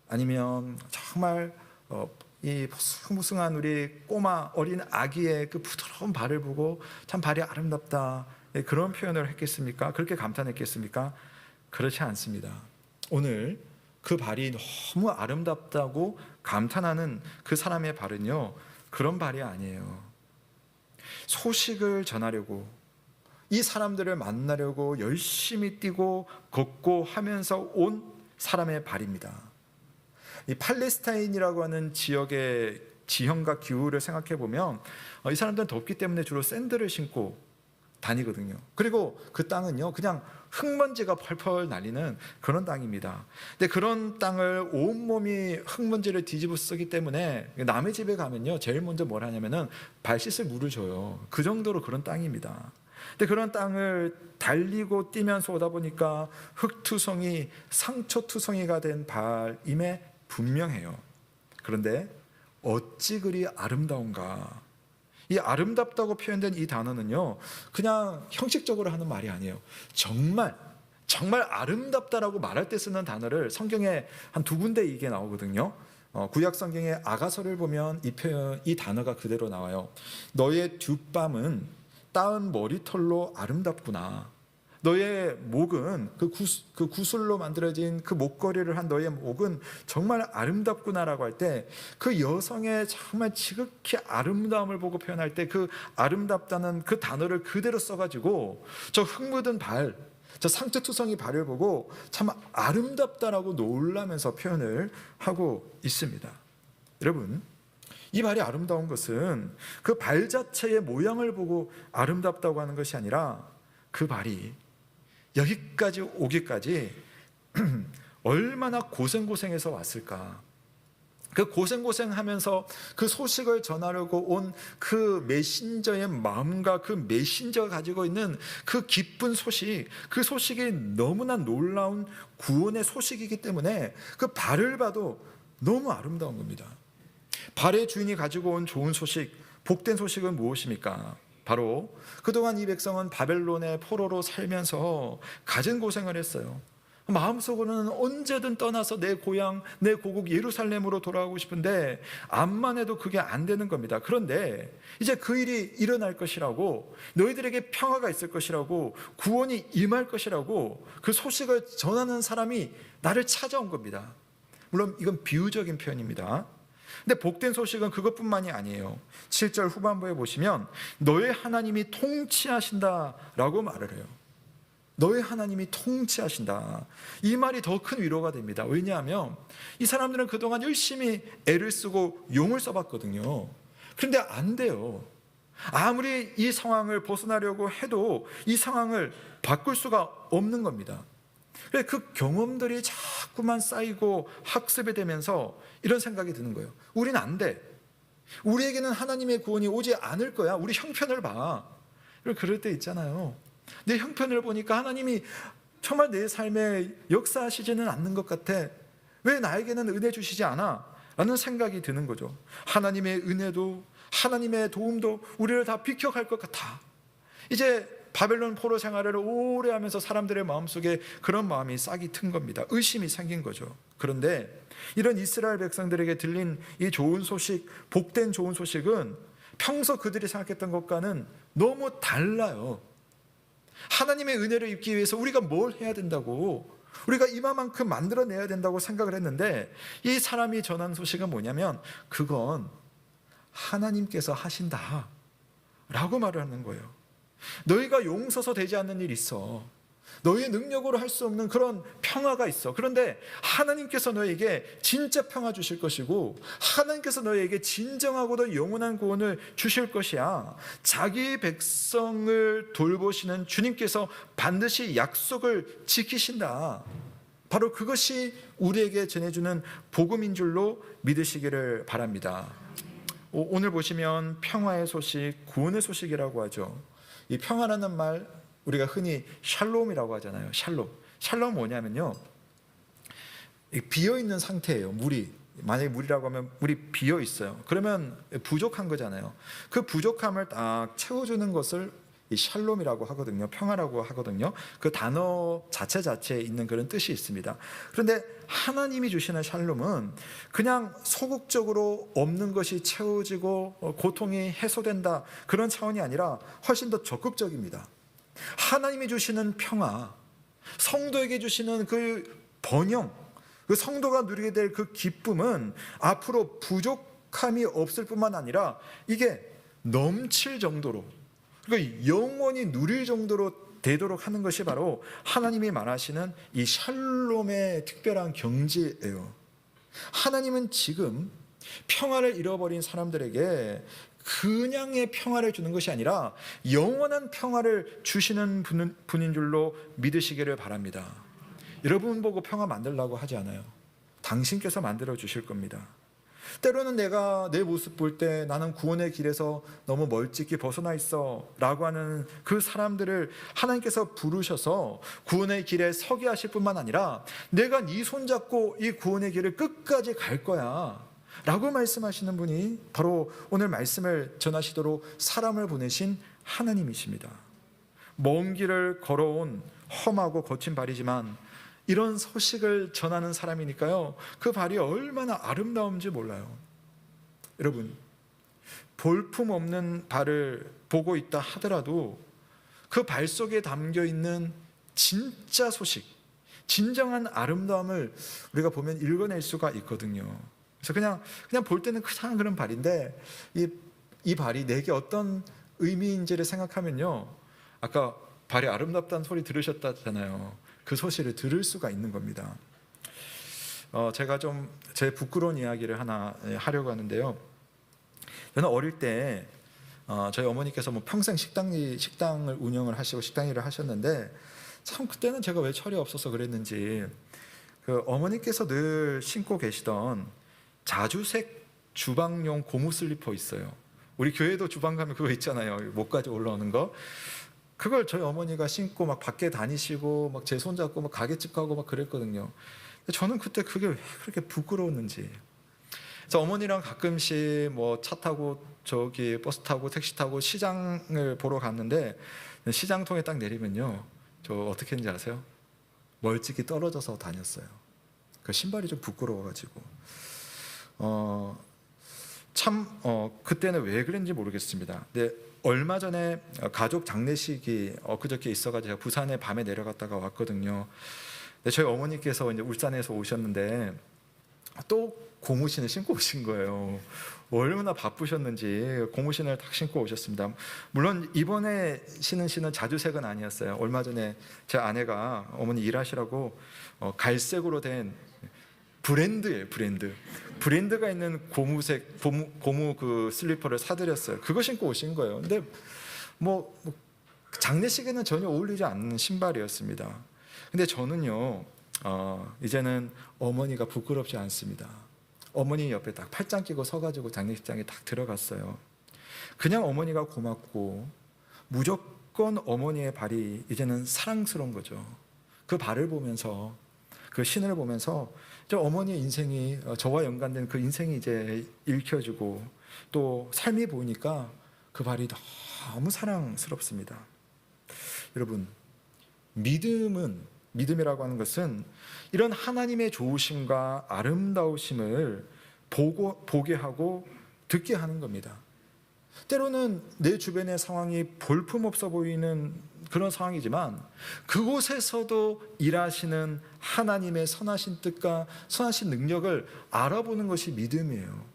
아니면 정말 이 무승무승한 우리 꼬마 어린 아기의 그 부드러운 발을 보고 참 발이 아름답다, 그런 표현을 했겠습니까? 그렇게 감탄했겠습니까? 그렇지 않습니다. 오늘 그 발이 너무 아름답다고 감탄하는 그 사람의 발은요, 그런 발이 아니에요. 소식을 전하려고, 이 사람들을 만나려고 열심히 뛰고 걷고 하면서 온 사람의 발입니다. 이 팔레스타인이라고 하는 지역의 지형과 기후를 생각해 보면 이 사람들은 덥기 때문에 주로 샌들을 신고 다니거든요. 그리고 그 땅은요, 그냥 흙먼지가 펄펄 날리는 그런 땅입니다. 근데 그런 땅을 온몸이 흙먼지를 뒤집어 쓰기 때문에 남의 집에 가면요, 제일 먼저 뭘 하냐면은 발 씻을 물을 줘요. 그 정도로 그런 땅입니다. 근데 그런 땅을 달리고 뛰면서 오다 보니까 흙투성이, 상처투성이가 된 발임에 분명해요. 그런데 어찌 그리 아름다운가. 이 아름답다고 표현된 이 단어는요, 그냥 형식적으로 하는 말이 아니에요. 정말 아름답다라고 말할 때 쓰는 단어를 성경에 한 2군데 이게 나오거든요. 구약 성경의 아가서를 보면 이 단어가 그대로 나와요. 너의 뒷밤은 따은 머리털로 아름답구나. 너의 목은 그 구슬로 만들어진 그 목걸이를 한 너의 목은 정말 아름답구나라고 할 때, 그 여성의 정말 지극히 아름다움을 보고 표현할 때 그 아름답다는 그 단어를 그대로 써가지고 저 흙 묻은 발, 저 상처투성이 발을 보고 참 아름답다라고 놀라면서 표현을 하고 있습니다. 여러분, 이 발이 아름다운 것은 그 발 자체의 모양을 보고 아름답다고 하는 것이 아니라 그 발이 여기까지 오기까지 얼마나 고생해서 왔을까. 그 고생하면서 그 소식을 전하려고 온 그 메신저의 마음과 그 메신저가 가지고 있는 그 기쁜 소식, 그 소식이 너무나 놀라운 구원의 소식이기 때문에 그 발을 봐도 너무 아름다운 겁니다. 발의 주인이 가지고 온 좋은 소식, 복된 소식은 무엇입니까? 바로 그동안 이 백성은 바벨론의 포로로 살면서 가진 고생을 했어요. 마음속으로는 언제든 떠나서 내 고향, 내 고국 예루살렘으로 돌아가고 싶은데 암만 해도 그게 안 되는 겁니다. 그런데 이제 그 일이 일어날 것이라고, 너희들에게 평화가 있을 것이라고, 구원이 임할 것이라고 그 소식을 전하는 사람이 나를 찾아온 겁니다. 물론 이건 비유적인 표현입니다. 근데 복된 소식은 그것뿐만이 아니에요. 7절 후반부에 보시면 너의 하나님이 통치하신다라고 말을 해요. 너의 하나님이 통치하신다. 이 말이 더 큰 위로가 됩니다. 왜냐하면 이 사람들은 그동안 열심히 애를 쓰고 용을 써봤거든요. 그런데 안 돼요. 아무리 이 상황을 벗어나려고 해도 이 상황을 바꿀 수가 없는 겁니다. 그 경험들이 자꾸만 쌓이고 학습이 되면서 이런 생각이 드는 거예요. 우리는 안 돼. 우리에게는 하나님의 구원이 오지 않을 거야. 우리 형편을 봐. 그럴 때 있잖아요. 내 형편을 보니까 하나님이 정말 내 삶에 역사하시지는 않는 것 같아. 왜 나에게는 은혜 주시지 않아? 라는 생각이 드는 거죠. 하나님의 은혜도 하나님의 도움도 우리를 다 비켜갈 것 같아. 이제 바벨론 포로 생활을 오래 하면서 사람들의 마음속에 그런 마음이 싹이 튼 겁니다. 의심이 생긴 거죠. 그런데 이런 이스라엘 백성들에게 들린 이 좋은 소식, 복된 좋은 소식은 평소 그들이 생각했던 것과는 너무 달라요. 하나님의 은혜를 입기 위해서 우리가 뭘 해야 된다고, 우리가 이만큼 만들어내야 된다고 생각을 했는데 이 사람이 전한 소식은 뭐냐면 그건 하나님께서 하신다 라고 말을 하는 거예요. 너희가 용서서 되지 않는 일이 있어. 너희의 능력으로 할 수 없는 그런 평화가 있어. 그런데 하나님께서 너에게 진짜 평화 주실 것이고 하나님께서 너에게 진정하고도 영원한 구원을 주실 것이야. 자기 백성을 돌보시는 주님께서 반드시 약속을 지키신다. 바로 그것이 우리에게 전해주는 복음인 줄로 믿으시기를 바랍니다. 오늘 보시면 평화의 소식, 구원의 소식이라고 하죠. 이 평화라는 말 우리가 흔히 샬롬이라고 하잖아요. 샬롬 뭐냐면요, 비어있는 상태예요. 물이 만약에 물이라고 하면 물이 비어 있어요. 그러면 부족한 거잖아요. 그 부족함을 딱 채워주는 것을 이 샬롬이라고 하거든요. 평화라고 하거든요. 그 단어 자체에 있는 그런 뜻이 있습니다. 그런데 하나님이 주시는 샬롬은 그냥 소극적으로 없는 것이 채워지고 고통이 해소된다 그런 차원이 아니라 훨씬 더 적극적입니다. 하나님이 주시는 평화, 성도에게 주시는 그 번영, 그 성도가 누리게 될 그 기쁨은 앞으로 부족함이 없을 뿐만 아니라 이게 넘칠 정도로, 그러니까 영원히 누릴 정도로 되도록 하는 것이 바로 하나님이 말하시는 이 샬롬의 특별한 경지예요. 하나님은 지금 평화를 잃어버린 사람들에게 그냥의 평화를 주는 것이 아니라 영원한 평화를 주시는 분인 줄로 믿으시기를 바랍니다. 여러분 보고 평화 만들라고 하지 않아요. 당신께서 만들어 주실 겁니다. 때로는 내가 내 모습 볼 때 나는 구원의 길에서 너무 멀찍이 벗어나 있어 라고 하는 그 사람들을 하나님께서 부르셔서 구원의 길에 서게 하실 뿐만 아니라 내가 네 손잡고 이 구원의 길을 끝까지 갈 거야 라고 말씀하시는 분이 바로 오늘 말씀을 전하시도록 사람을 보내신 하나님이십니다. 먼 길을 걸어온 험하고 거친 발이지만 이런 소식을 전하는 사람이니까요, 그 발이 얼마나 아름다운지 몰라요. 여러분, 볼품없는 발을 보고 있다 하더라도 그 발 속에 담겨 있는 진짜 소식, 진정한 아름다움을 우리가 보면 읽어낼 수가 있거든요. 그래서 그냥 볼 때는 그냥 그런 발인데 이 발이 내게 어떤 의미인지를 생각하면요, 아까 발이 아름답다는 소리 들으셨다잖아요. 그 소식을 들을 수가 있는 겁니다. 제가 좀 제 부끄러운 이야기를 하나 하려고 하는데요. 저는 어릴 때 저희 어머니께서 뭐 평생 식당을 운영을 하시고 식당 일을 하셨는데 참 그때는 제가 왜 철이 없어서 그랬는지 그 어머니께서 늘 신고 계시던 자주색 주방용 고무 슬리퍼 있어요. 우리 교회도 주방 가면 그거 있잖아요. 목까지 올라오는 거. 그걸 저희 어머니가 신고 막 밖에 다니시고 막 제 손잡고 막 가게집 가고 막 그랬거든요. 저는 그때 그게 왜 그렇게 부끄러웠는지. 그래서 어머니랑 가끔씩 뭐 차 타고 저기 버스 타고 택시 타고 시장을 보러 갔는데 시장통에 딱 내리면요, 저 어떻게 했는지 아세요? 멀찍이 떨어져서 다녔어요. 그 신발이 좀 부끄러워가지고 그때는 왜 그랬는지 모르겠습니다. 근데 얼마 전에 가족 장례식이 엊그저께 있어가지고 제가 부산에 밤에 내려갔다가 왔거든요. 근데 저희 어머니께서 이제 울산에서 오셨는데 또 고무신을 신고 오신 거예요. 얼마나 바쁘셨는지 고무신을 딱 신고 오셨습니다. 물론 이번에 신은 신은 자주색은 아니었어요. 얼마 전에 제 아내가 어머니 일하시라고 갈색으로 된 브랜드예요. 브랜드가 있는 고무 그 슬리퍼를 사드렸어요. 그거 신고 오신 거예요. 근데 뭐 장례식에는 전혀 어울리지 않는 신발이었습니다. 근데 저는요, 이제는 어머니가 부끄럽지 않습니다. 어머니 옆에 딱 팔짱 끼고 서가지고 장례식장에 딱 들어갔어요. 그냥 어머니가 고맙고 무조건 어머니의 발이 이제는 사랑스러운 거죠. 그 발을 보면서, 그 신을 보면서 어머니의 인생이, 저와 연관된 그 인생이 이제 읽혀지고 또 삶이 보이니까 그 발이 너무 사랑스럽습니다. 여러분, 믿음이라고 하는 것은 이런 하나님의 좋으심과 아름다우심을 보게 하고 듣게 하는 겁니다. 때로는 내 주변의 상황이 볼품없어 보이는 그런 상황이지만 그곳에서도 일하시는 하나님의 선하신 뜻과 선하신 능력을 알아보는 것이 믿음이에요.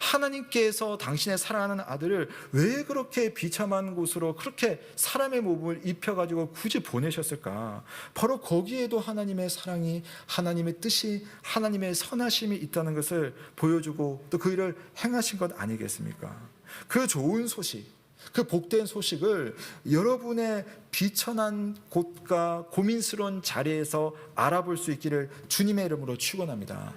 하나님께서 당신의 사랑하는 아들을 왜 그렇게 비참한 곳으로 그렇게 사람의 몸을 입혀가지고 굳이 보내셨을까? 바로 거기에도 하나님의 사랑이, 하나님의 뜻이, 하나님의 선하심이 있다는 것을 보여주고 또 그 일을 행하신 것 아니겠습니까? 그 좋은 소식, 그 복된 소식을 여러분의 비천한 곳과 고민스러운 자리에서 알아볼 수 있기를 주님의 이름으로 축원합니다.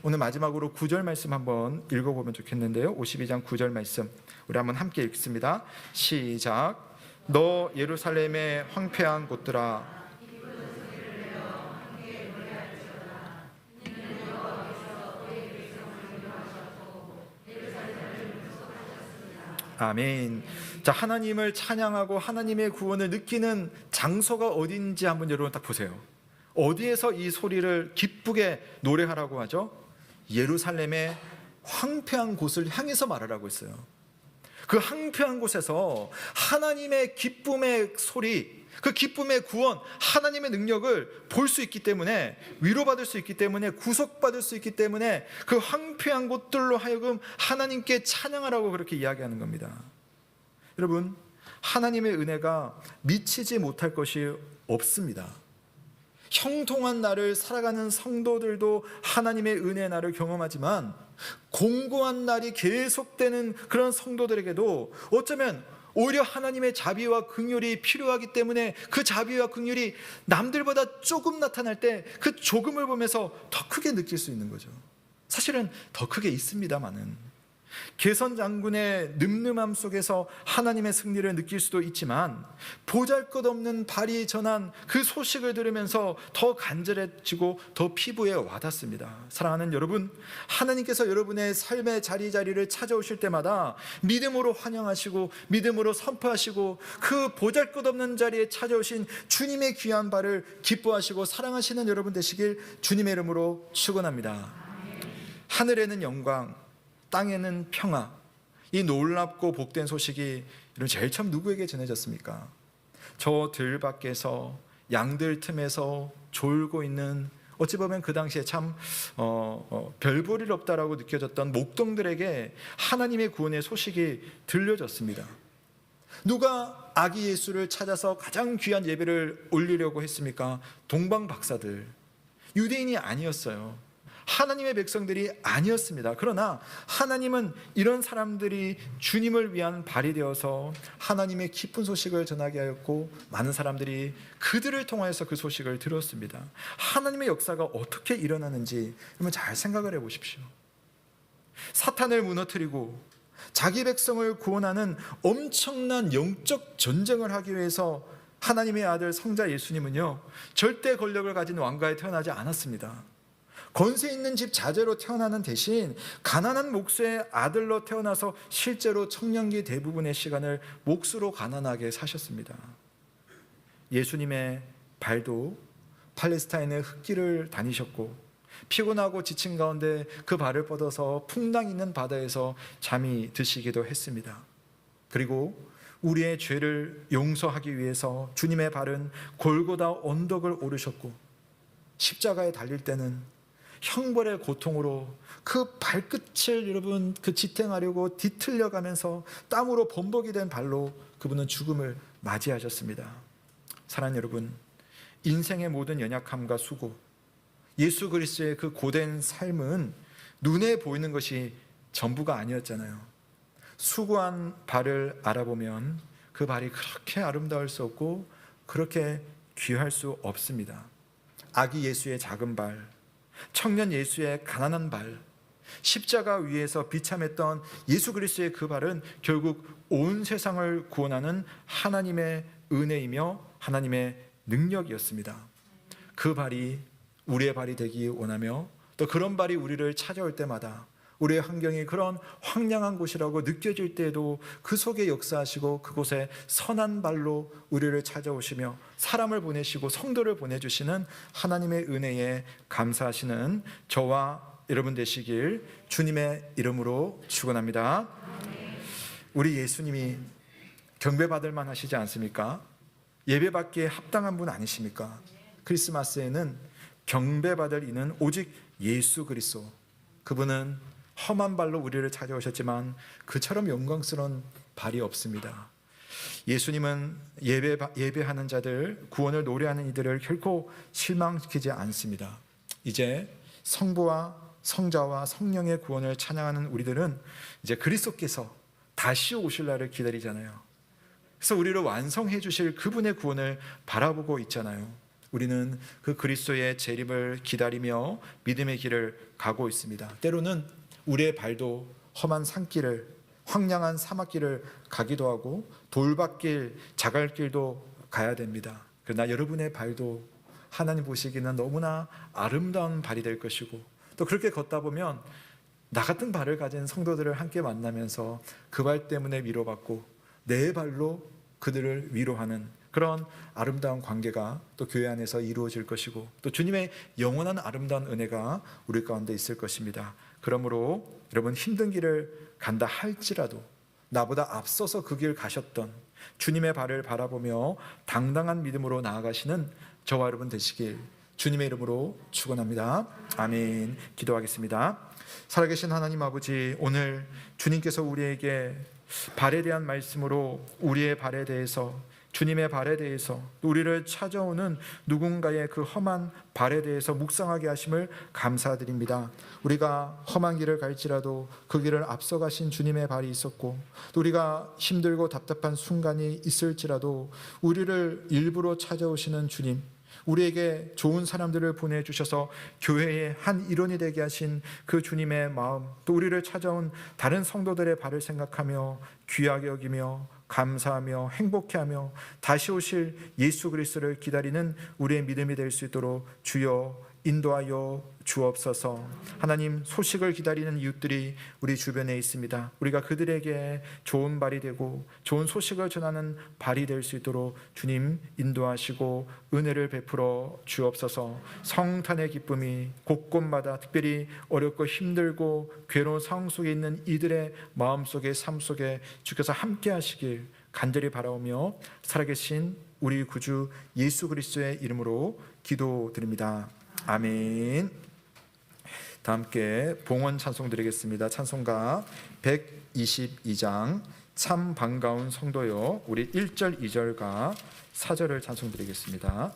오늘 마지막으로 9절 말씀 한번 읽어보면 좋겠는데요. 52장 9절 말씀 우리 한번 함께 읽습니다. 시작. 너 예루살렘의 황폐한 곳들아, 아멘. 자, 하나님을 찬양하고 하나님의 구원을 느끼는 장소가 어딘지 한번 여러분 딱 보세요. 어디에서 이 소리를 기쁘게 노래하라고 하죠? 예루살렘의 황폐한 곳을 향해서 말하라고 했어요. 그 황폐한 곳에서 하나님의 기쁨의 소리, 그 기쁨의 구원, 하나님의 능력을 볼 수 있기 때문에, 위로받을 수 있기 때문에, 구속받을 수 있기 때문에 그 황폐한 곳들로 하여금 하나님께 찬양하라고 그렇게 이야기하는 겁니다. 여러분, 하나님의 은혜가 미치지 못할 것이 없습니다. 형통한 날을 살아가는 성도들도 하나님의 은혜의 날을 경험하지만 공고한 날이 계속되는 그런 성도들에게도 어쩌면 오히려 하나님의 자비와 긍휼이 필요하기 때문에 그 자비와 긍휼이 남들보다 조금 나타날 때 그 조금을 보면서 더 크게 느낄 수 있는 거죠. 사실은 더 크게 있습니다만은 개선 장군의 늠름함 속에서 하나님의 승리를 느낄 수도 있지만 보잘것없는 발이 전한 그 소식을 들으면서 더 간절해지고 더 피부에 와닿습니다. 사랑하는 여러분, 하나님께서 여러분의 삶의 자리자리를 찾아오실 때마다 믿음으로 환영하시고 믿음으로 선포하시고 그 보잘것없는 자리에 찾아오신 주님의 귀한 발을 기뻐하시고 사랑하시는 여러분 되시길 주님의 이름으로 축원합니다. 하늘에는 영광, 땅에는 평화, 이 놀랍고 복된 소식이 제일 처음 누구에게 전해졌습니까? 저 들 밖에서 양들 틈에서 졸고 있는, 어찌 보면 그 당시에 참 별 볼 일 없다라고 느껴졌던 목동들에게 하나님의 구원의 소식이 들려졌습니다. 누가 아기 예수를 찾아서 가장 귀한 예배를 올리려고 했습니까? 동방 박사들, 유대인이 아니었어요. 하나님의 백성들이 아니었습니다. 그러나 하나님은 이런 사람들이 주님을 위한 발이 되어서 하나님의 기쁜 소식을 전하게 하였고 많은 사람들이 그들을 통하여서 그 소식을 들었습니다. 하나님의 역사가 어떻게 일어나는지 여러분 잘 생각을 해보십시오. 사탄을 무너뜨리고 자기 백성을 구원하는 엄청난 영적 전쟁을 하기 위해서 하나님의 아들 성자 예수님은요, 절대 권력을 가진 왕가에 태어나지 않았습니다. 권세 있는 집 자제로 태어나는 대신 가난한 목수의 아들로 태어나서 실제로 청년기 대부분의 시간을 몫으로 가난하게 사셨습니다. 예수님의 발도 팔레스타인의 흙길을 다니셨고 피곤하고 지친 가운데 그 발을 뻗어서 풍랑 있는 바다에서 잠이 드시기도 했습니다. 그리고 우리의 죄를 용서하기 위해서 주님의 발은 골고다 언덕을 오르셨고 십자가에 달릴 때는 형벌의 고통으로 그 발끝을 여러분 그 지탱하려고 뒤틀려 가면서 땀으로 범벅이 된 발로 그분은 죽음을 맞이하셨습니다. 사랑하는 여러분, 인생의 모든 연약함과 수고, 예수 그리스도의 그 고된 삶은 눈에 보이는 것이 전부가 아니었잖아요. 수고한 발을 알아보면 그 발이 그렇게 아름다울 수 없고 그렇게 귀할 수 없습니다. 아기 예수의 작은 발, 청년 예수의 가난한 발, 십자가 위에서 비참했던 예수 그리스도의 그 발은 결국 온 세상을 구원하는 하나님의 은혜이며 하나님의 능력이었습니다. 그 발이 우리의 발이 되기 원하며 또 그런 발이 우리를 찾아올 때마다 우리의 환경이 그런 황량한 곳이라고 느껴질 때에도 그 속에 역사하시고 그곳에 선한 발로 우리를 찾아오시며 사람을 보내시고 성도를 보내주시는 하나님의 은혜에 감사하시는 저와 여러분 되시길 주님의 이름으로 축원합니다. 우리 예수님이 경배받을 만하시지 않습니까? 예배받기에 합당한 분 아니십니까? 크리스마스에는 경배받을 이는 오직 예수 그리스도, 그분은 험한 발로 우리를 찾아오셨지만 그처럼 영광스러운 발이 없습니다. 예수님은 예배하는 자들, 구원을 노래하는 이들을 결코 실망시키지 않습니다. 이제 성부와 성자와 성령의 구원을 찬양하는 우리들은 이제 그리스도께서 다시 오실 날을 기다리잖아요. 그래서 우리를 완성해 주실 그분의 구원을 바라보고 있잖아요. 우리는 그 그리스도의 재림을 기다리며 믿음의 길을 가고 있습니다. 때로는 우리의 발도 험한 산길을, 황량한 사막길을 가기도 하고 돌밭길, 자갈길도 가야 됩니다. 그러나 여러분의 발도 하나님 보시기는 너무나 아름다운 발이 될 것이고 또 그렇게 걷다 보면 나 같은 발을 가진 성도들을 함께 만나면서 그 발 때문에 위로받고 내 발로 그들을 위로하는 그런 아름다운 관계가 또 교회 안에서 이루어질 것이고 또 주님의 영원한 아름다운 은혜가 우리 가운데 있을 것입니다. 그러므로 여러분 힘든 길을 간다 할지라도 나보다 앞서서 그 길 가셨던 주님의 발을 바라보며 당당한 믿음으로 나아가시는 저와 여러분 되시길 주님의 이름으로 축원합니다. 아멘. 기도하겠습니다. 살아계신 하나님 아버지, 오늘 주님께서 우리에게 발에 대한 말씀으로 우리의 발에 대해서, 주님의 발에 대해서, 우리를 찾아오는 누군가의 그 험한 발에 대해서 묵상하게 하심을 감사드립니다. 우리가 험한 길을 갈지라도 그 길을 앞서가신 주님의 발이 있었고 또 우리가 힘들고 답답한 순간이 있을지라도 우리를 일부러 찾아오시는 주님, 우리에게 좋은 사람들을 보내주셔서 교회의 한 일원이 되게 하신 그 주님의 마음, 또 우리를 찾아온 다른 성도들의 발을 생각하며 귀하게 여기며 감사하며 행복해하며 다시 오실 예수 그리스도를 기다리는 우리의 믿음이 될 수 있도록 주여 인도하여 주옵소서. 하나님, 소식을 기다리는 이웃들이 우리 주변에 있습니다. 우리가 그들에게 좋은 발이 되고 좋은 소식을 전하는 발이 될 수 있도록 주님 인도하시고 은혜를 베풀어 주옵소서. 성탄의 기쁨이 곳곳마다 특별히 어렵고 힘들고 괴로운 상황 속에 있는 이들의 마음속에 삶 속에 주께서 함께 하시길 간절히 바라오며 살아계신 우리 구주 예수 그리스도의 이름으로 기도드립니다. 아멘. 다 함께 봉헌 찬송 드리겠습니다. 찬송가 122장 참 반가운 성도여, 우리 1절 2절과 4절을 찬송 드리겠습니다.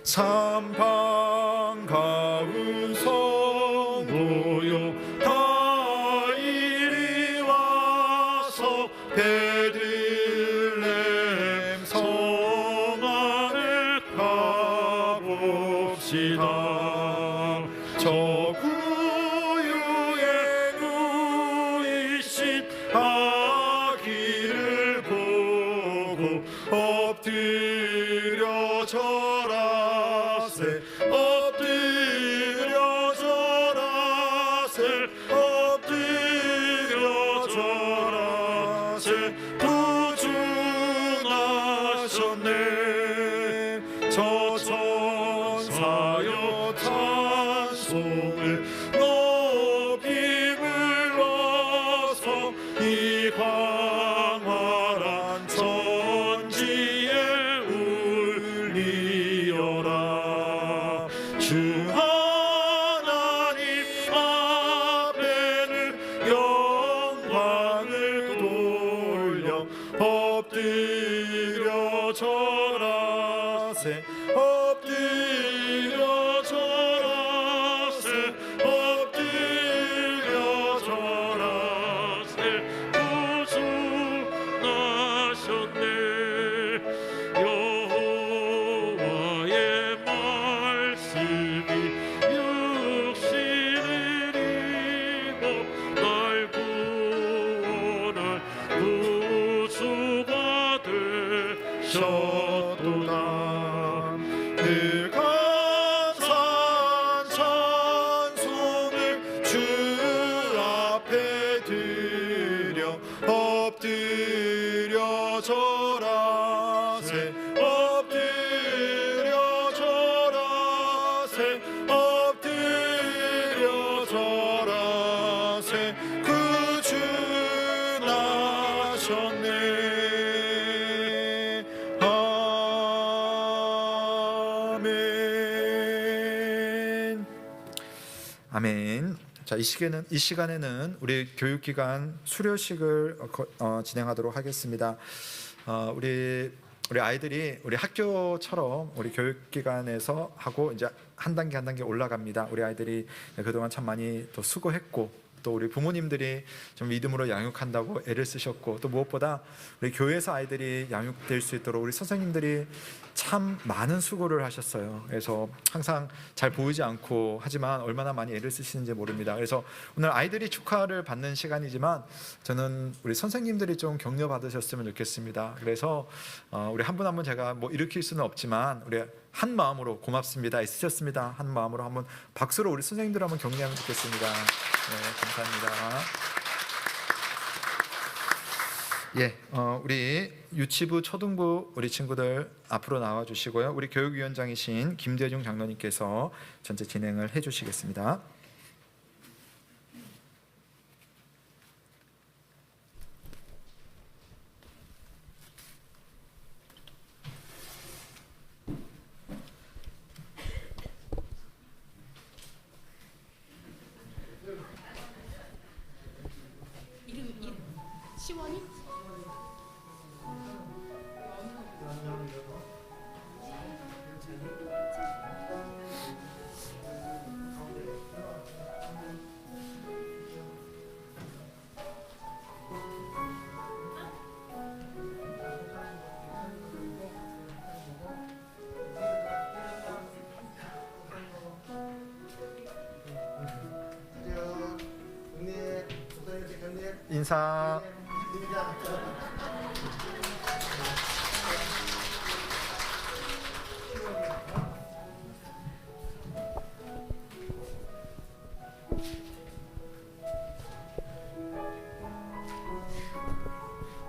참 반가운 성도여, 다 이리 와서 베들레헴 성 안에 가봅시다. 저 구유에 누이신 아기를 절하세 엎드려 절하세 엎드려 절하세 구주나셨네 저 천사여 찬송을 높이 불러서 이 광활한 천지에 울리어라 주 하나님 앞에는 영광을 돌려 엎드려 절하세 엎드려 절하세 엎드려 절하세 구주 나셨네 여호와의 말씀이 육신을 입어 날 구원할 구주가 되셨도다 그 감사한 찬송을 주 앞에 드려 엎드려 절하세 엎드려 절하세 엎드려 절하세 구주 나셨네 아멘. 아멘. 자, 이 시간에는 우리 교육기관 수료식을 진행하도록 하겠습니다. 우리 아이들이 우리 학교처럼 우리 교육기관에서 하고 이제 한 단계 올라갑니다. 우리 아이들이 그동안 참 많이 또 수고했고 또 우리 부모님들이 좀 믿음으로 양육한다고 애를 쓰셨고 또 무엇보다 우리 교회에서 아이들이 양육될 수 있도록 우리 선생님들이 참 많은 수고를 하셨어요. 그래서 항상 잘 보이지 않고 하지만 얼마나 많이 애를 쓰시는지 모릅니다. 그래서 오늘 아이들이 축하를 받는 시간이지만 저는 우리 선생님들이 좀 격려 받으셨으면 좋겠습니다. 그래서 우리 한 분 한 분 제가 뭐 일으킬 수는 없지만 우리 한 마음으로 고맙습니다, 애쓰셨습니다 한 마음으로 한번 박수로 우리 선생님들 한번 격려하면 좋겠습니다. 네, 감사합니다. 예, 우리 유치부, 초등부 우리 친구들 앞으로 나와 주시고요. 우리 교육위원장이신 김대중 장로님께서 전체 진행을 해주시겠습니다. 시원이? 인사.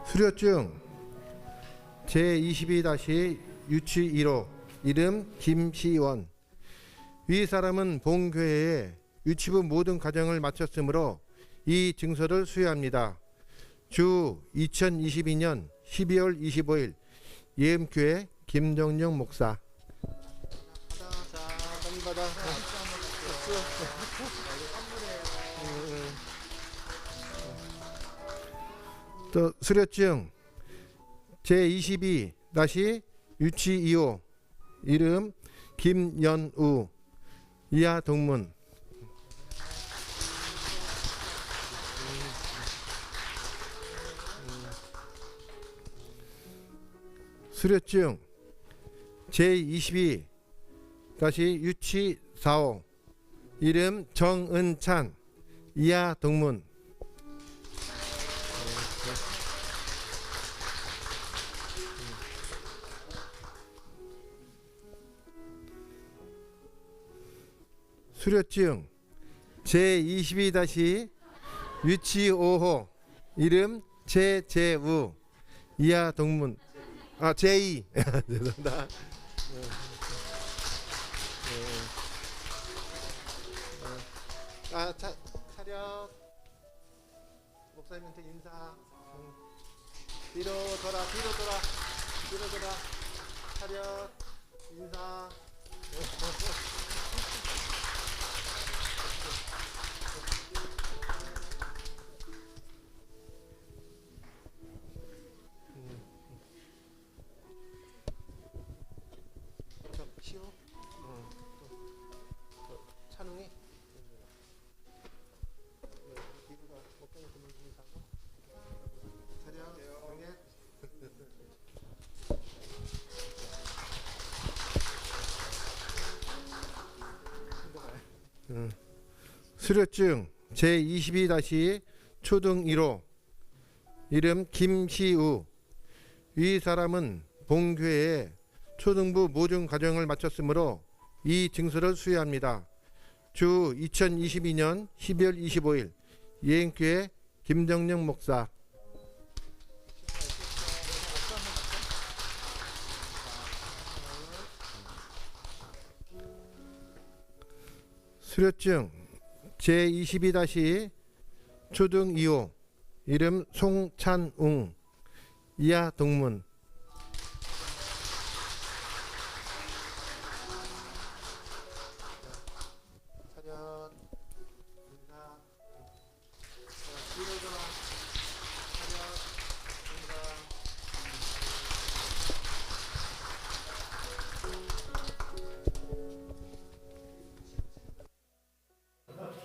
수료증 제22-유치 1호 이름 김시원. 위 사람은 본교회에 유치부 모든 과정을 마쳤으므로 이 증서를 수여합니다. 주 2022년 12월 25일 예음교회 김정영 목사. 또 수료증 제22-유치 2호 이름 김연우 이하 동문. 수료증 제22-유치 4호 이름 정은찬 이하 동문. 수료증 제22- 유치 5호 이름 최재우 이하 동문 제2 죄송합니다. 차렷 목사님한테 인사. 뒤로 돌아 차렷 인사. 쉬워. 찬웅이 수료증 제22- 초등 1호 이름 김시우 이 사람은 본교회에 초등부 모든 과정을 마쳤으므로 이 증서를 수여합니다. 주 2022년 12월 25일 예행교회 김정령 목사. 수료증 제22- 초등 2호 이름 송찬웅 이하 동문. 차렷 인사. 뒤로 돌아 차렷 인사.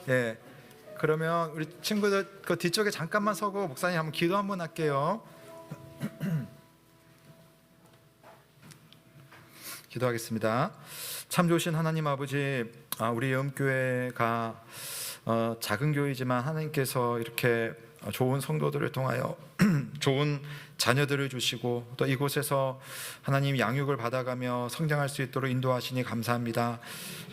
예. 그러면 우리 친구들 그 뒤쪽에 잠깐만 서고 목사님 한번 기도 한번 할게요. 기도하겠습니다. 참 좋으신 하나님 아버지, 우리 영교회가 작은 교회지만 하나님께서 이렇게 좋은 성도들을 통하여 좋은 자녀들을 주시고 또 이곳에서 하나님 양육을 받아가며 성장할 수 있도록 인도하시니 감사합니다.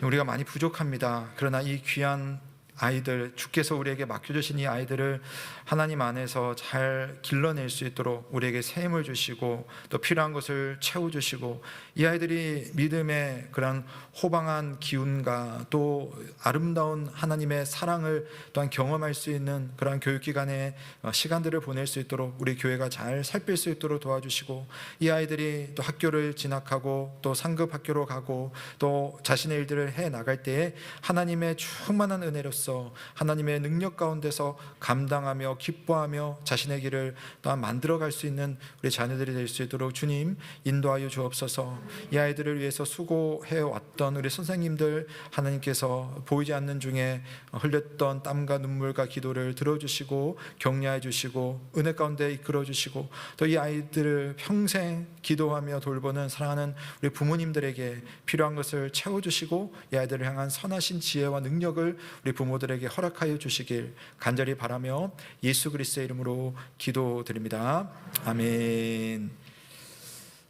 우리가 많이 부족합니다. 그러나 이 귀한 아이들, 주께서 우리에게 맡겨주신 이 아이들을 하나님 안에서 잘 길러낼 수 있도록 우리에게 새 힘을 주시고 또 필요한 것을 채워주시고 이 아이들이 믿음의 그런 호방한 기운과 또 아름다운 하나님의 사랑을 또한 경험할 수 있는 그런 교육기관의 시간들을 보낼 수 있도록 우리 교회가 잘 살필 수 있도록 도와주시고 이 아이들이 또 학교를 진학하고 또 상급 학교로 가고 또 자신의 일들을 해 나갈 때에 하나님의 충만한 은혜로서 하나님의 능력 가운데서 감당하며 기뻐하며 자신의 길을 또한 만들어갈 수 있는 우리 자녀들이 될 수 있도록 주님 인도하여 주옵소서. 이 아이들을 위해서 수고해 왔던 우리 선생님들 하나님께서 보이지 않는 중에 흘렸던 땀과 눈물과 기도를 들어주시고 격려해 주시고 은혜 가운데 이끌어 주시고 또 이 아이들을 평생 기도하며 돌보는 사랑하는 우리 부모님들에게 필요한 것을 채워주시고 이 아이들을 향한 선하신 지혜와 능력을 우리 부모들에게 허락하여 주시길 간절히 바라며 예수 그리스도의 이름으로 기도드립니다. 아멘.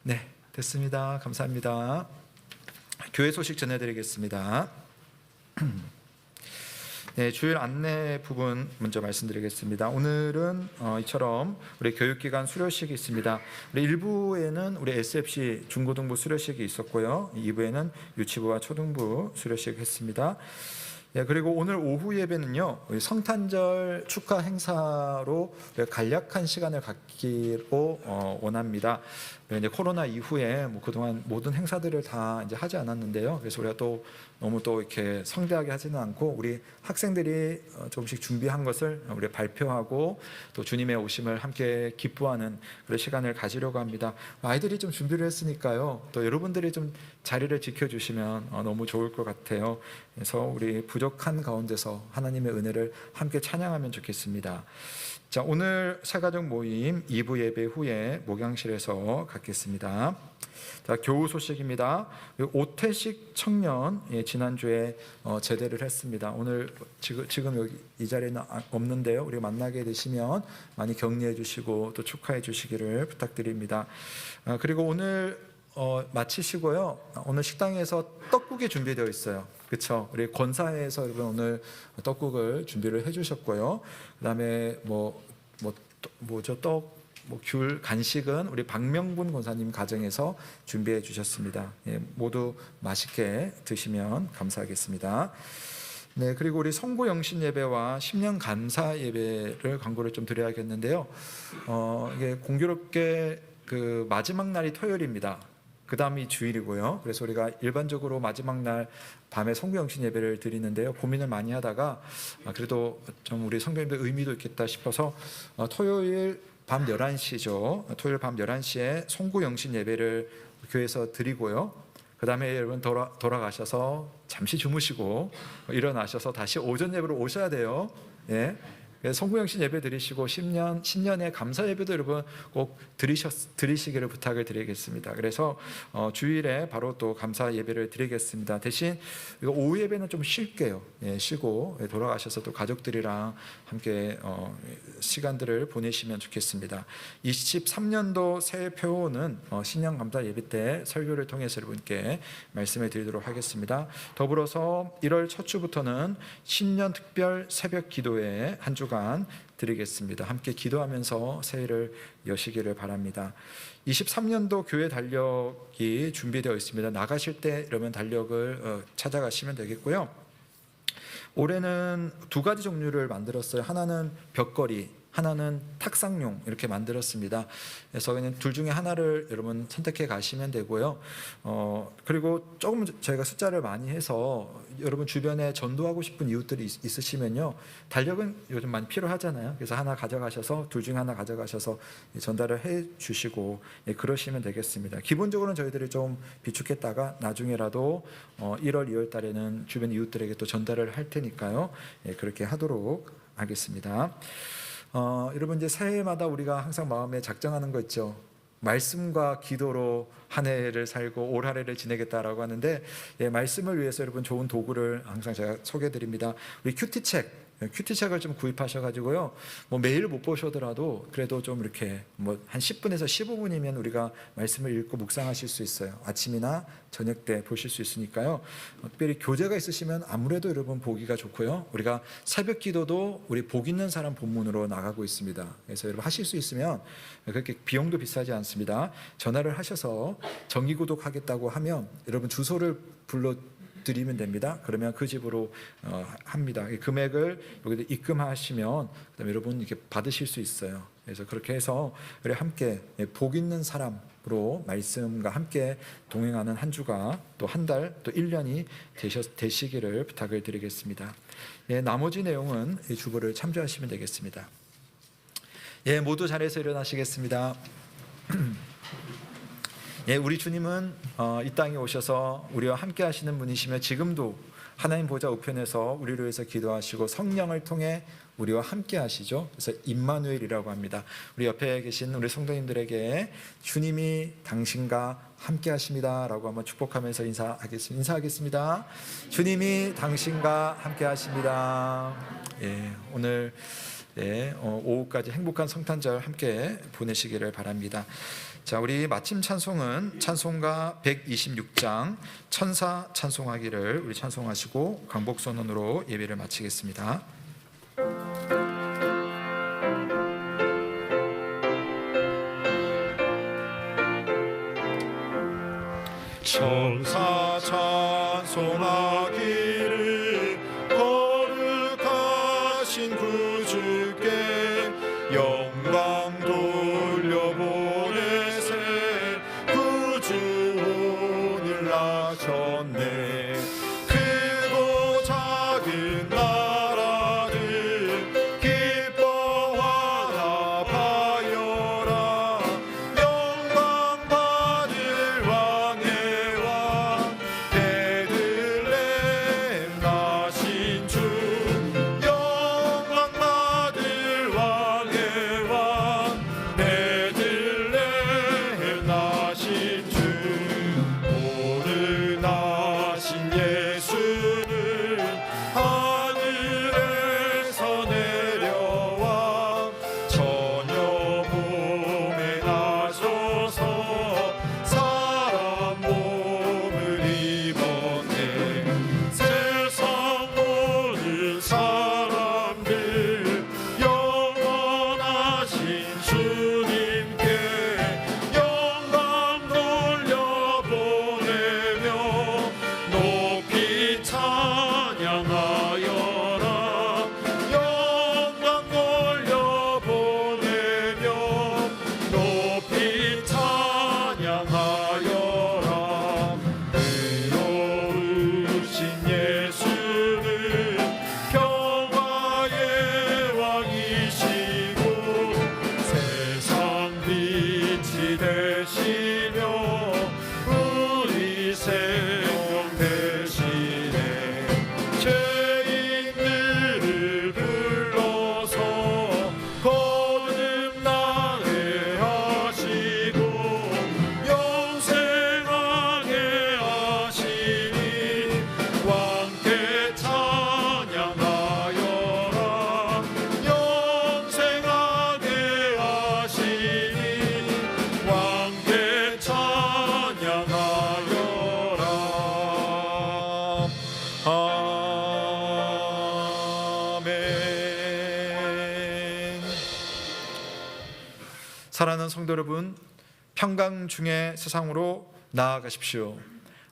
네, 됐습니다. 감사합니다. 교회 소식 전해드리겠습니다. 네, 주일 안내 부분 먼저 말씀드리겠습니다. 오늘은 이처럼 우리 교육기관 수료식이 있습니다. 우리 1부에는 우리 SFC 중고등부 수료식이 있었고요. 2부에는 유치부와 초등부 수료식 했습니다. 예, 그리고 오늘 오후 예배는요, 성탄절 축하 행사로 간략한 시간을 갖기로 원합니다. 이제 코로나 이후에 그동안 모든 행사들을 다 이제 하지 않았는데요. 그래서 우리가 또 너무 또 이렇게 성대하게 하지는 않고 우리 학생들이 조금씩 준비한 것을 우리 발표하고 또 주님의 오심을 함께 기뻐하는 그런 시간을 가지려고 합니다. 아이들이 좀 준비를 했으니까요. 또 여러분들이 좀 자리를 지켜주시면 너무 좋을 것 같아요. 그래서 우리 부족한 가운데서 하나님의 은혜를 함께 찬양하면 좋겠습니다. 자, 오늘 새가족 모임 2부 예배 후에 목양실에서 갖겠습니다. 자, 교우 소식입니다. 오태식 청년 지난주에 제대를 했습니다. 오늘 지금 여기 이 자리에는 없는데요. 우리 만나게 되시면 많이 격려해 주시고 또 축하해 주시기를 부탁드립니다. 그리고 오늘 마치시고요. 오늘 식당에서 떡국이 준비되어 있어요. 그렇죠? 우리 권사회에서 여러분 오늘 떡국을 준비를 해주셨고요. 그다음에 귤 간식은 우리 박명분 권사님 가정에서 준비해 주셨습니다. 예, 모두 맛있게 드시면 감사하겠습니다. 네, 그리고 우리 성부 영신 예배와 10년 감사 예배를 광고를 좀 드려야겠는데요. 이게 공교롭게 그 마지막 날이 토요일입니다. 그 다음이 주일이고요. 그래서 우리가 일반적으로 마지막 날 밤에 성부 영신 예배를 드리는데요. 고민을 많이 하다가 그래도 좀 우리 성도님들 의미도 있겠다 싶어서 토요일 밤 11시죠. 토요일 밤 11시에 성부 영신 예배를 교회에서 드리고요. 그 다음에 여러분 돌아가셔서 잠시 주무시고 일어나셔서 다시 오전 예배로 오셔야 돼요. 예. 성부영신 예배 드리시고 신년의 감사 예배도 여러분 꼭 드리시기를 부탁을 드리겠습니다. 그래서 주일에 바로 또 감사 예배를 드리겠습니다. 대신 이거 오후 예배는 좀 쉴게요. 예, 쉬고 돌아가셔서 또 가족들이랑 함께 시간들을 보내시면 좋겠습니다. 23년도 새해 표는 신년 감사 예배 때 설교를 통해서 여러분께 말씀을 드리도록 하겠습니다. 더불어서 1월 첫 주부터는 신년 특별 새벽 기도회 한 주간 드리겠습니다. 함께 기도하면서 새해를 여시기를 바랍니다. 23년도 교회 달력이 준비되어 있습니다. 나가실 때 이러면 달력을 찾아가시면 되겠고요. 올해는 두 가지 종류를 만들었어요. 하나는 벽걸이, 하나는 탁상용 이렇게 만들었습니다. 그래서 그냥 둘 중에 하나를 여러분 선택해 가시면 되고요. 그리고 조금 저희가 숫자를 많이 해서 여러분 주변에 전도하고 싶은 이웃들이 있으시면요. 달력은 요즘 많이 필요하잖아요. 그래서 하나 가져가셔서 둘 중에 하나 가져가셔서 전달을 해 주시고 그러시면 되겠습니다. 기본적으로는 저희들이 좀 비축했다가 나중에라도 1월, 2월 달에는 주변 이웃들에게 또 전달을 할 테니까요. 그렇게 하도록 하겠습니다. 여러분 이제 새해마다 우리가 항상 마음에 작정하는 거 있죠. 말씀과 기도로 한 해를 살고 올 한 해를 지내겠다라고 하는데 말씀을 위해서 여러분 좋은 도구를 항상 제가 소개해드립니다. 우리 큐티책을 좀 구입하셔가지고요. 매일 못 보셔더라도 그래도 좀 이렇게 한 10분에서 15분이면 우리가 말씀을 읽고 묵상하실 수 있어요. 아침이나 저녁 때 보실 수 있으니까요. 특별히 교재가 있으시면 아무래도 여러분 보기가 좋고요. 우리가 새벽 기도도 우리 복 있는 사람 본문으로 나가고 있습니다. 그래서 여러분 하실 수 있으면 그렇게 비용도 비싸지 않습니다. 전화를 하셔서 정기 구독하겠다고 하면 여러분 주소를 드리면 됩니다. 그러면 그 집으로 합니다. 금액을 여기다 입금하시면 그다음에 여러분 이렇게 받으실 수 있어요. 그래서 그렇게 해서 우리 함께 복 있는 사람으로 말씀과 함께 동행하는 한 주가 또 한 달 또 1년이 되시기를 부탁을 드리겠습니다. 나머지 내용은 이 주보를 참조하시면 되겠습니다. 모두 자리에서 일어나시겠습니다. 우리 주님은 이 땅에 오셔서 우리와 함께 하시는 분이시며 지금도 하나님 보좌 우편에서 우리를 위해서 기도하시고 성령을 통해 우리와 함께 하시죠. 그래서 임마누엘이라고 합니다. 우리 옆에 계신 우리 성도님들에게 주님이 당신과 함께 하십니다 라고 한번 축복하면서 인사하겠습니다. 주님이 당신과 함께 하십니다. 오늘 오후까지 행복한 성탄절 함께 보내시기를 바랍니다. 자, 우리 마침 찬송은 찬송가 126장 천사 찬송하기를 우리 찬송하시고 강복선언으로 예배를 마치겠습니다. 천사 찬송하기를 거룩하신 구주께 영광 돌려보내세 구주 오늘 나셨네. 크고 작은 나라들 기뻐하라 바여라. 영광 받을 왕의 왕 베들레헴 나신 주. 영광 받을 왕의 왕 베들레헴 나신 주. 오늘 나신 사랑하는 성도 여러분, 평강 중에 세상으로 나아가십시오.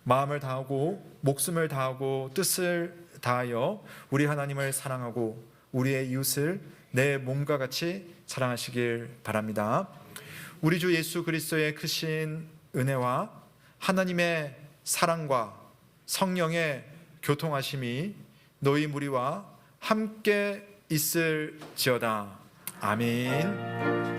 마음을 다하고 목숨을 다하고 뜻을 다하여 우리 하나님을 사랑하고 우리의 이웃을 내 몸과 같이 사랑하시길 바랍니다. 우리 주 예수 그리스도의 크신 은혜와 하나님의 사랑과 성령의 교통하심이 너희 무리와 함께 있을지어다. 아멘.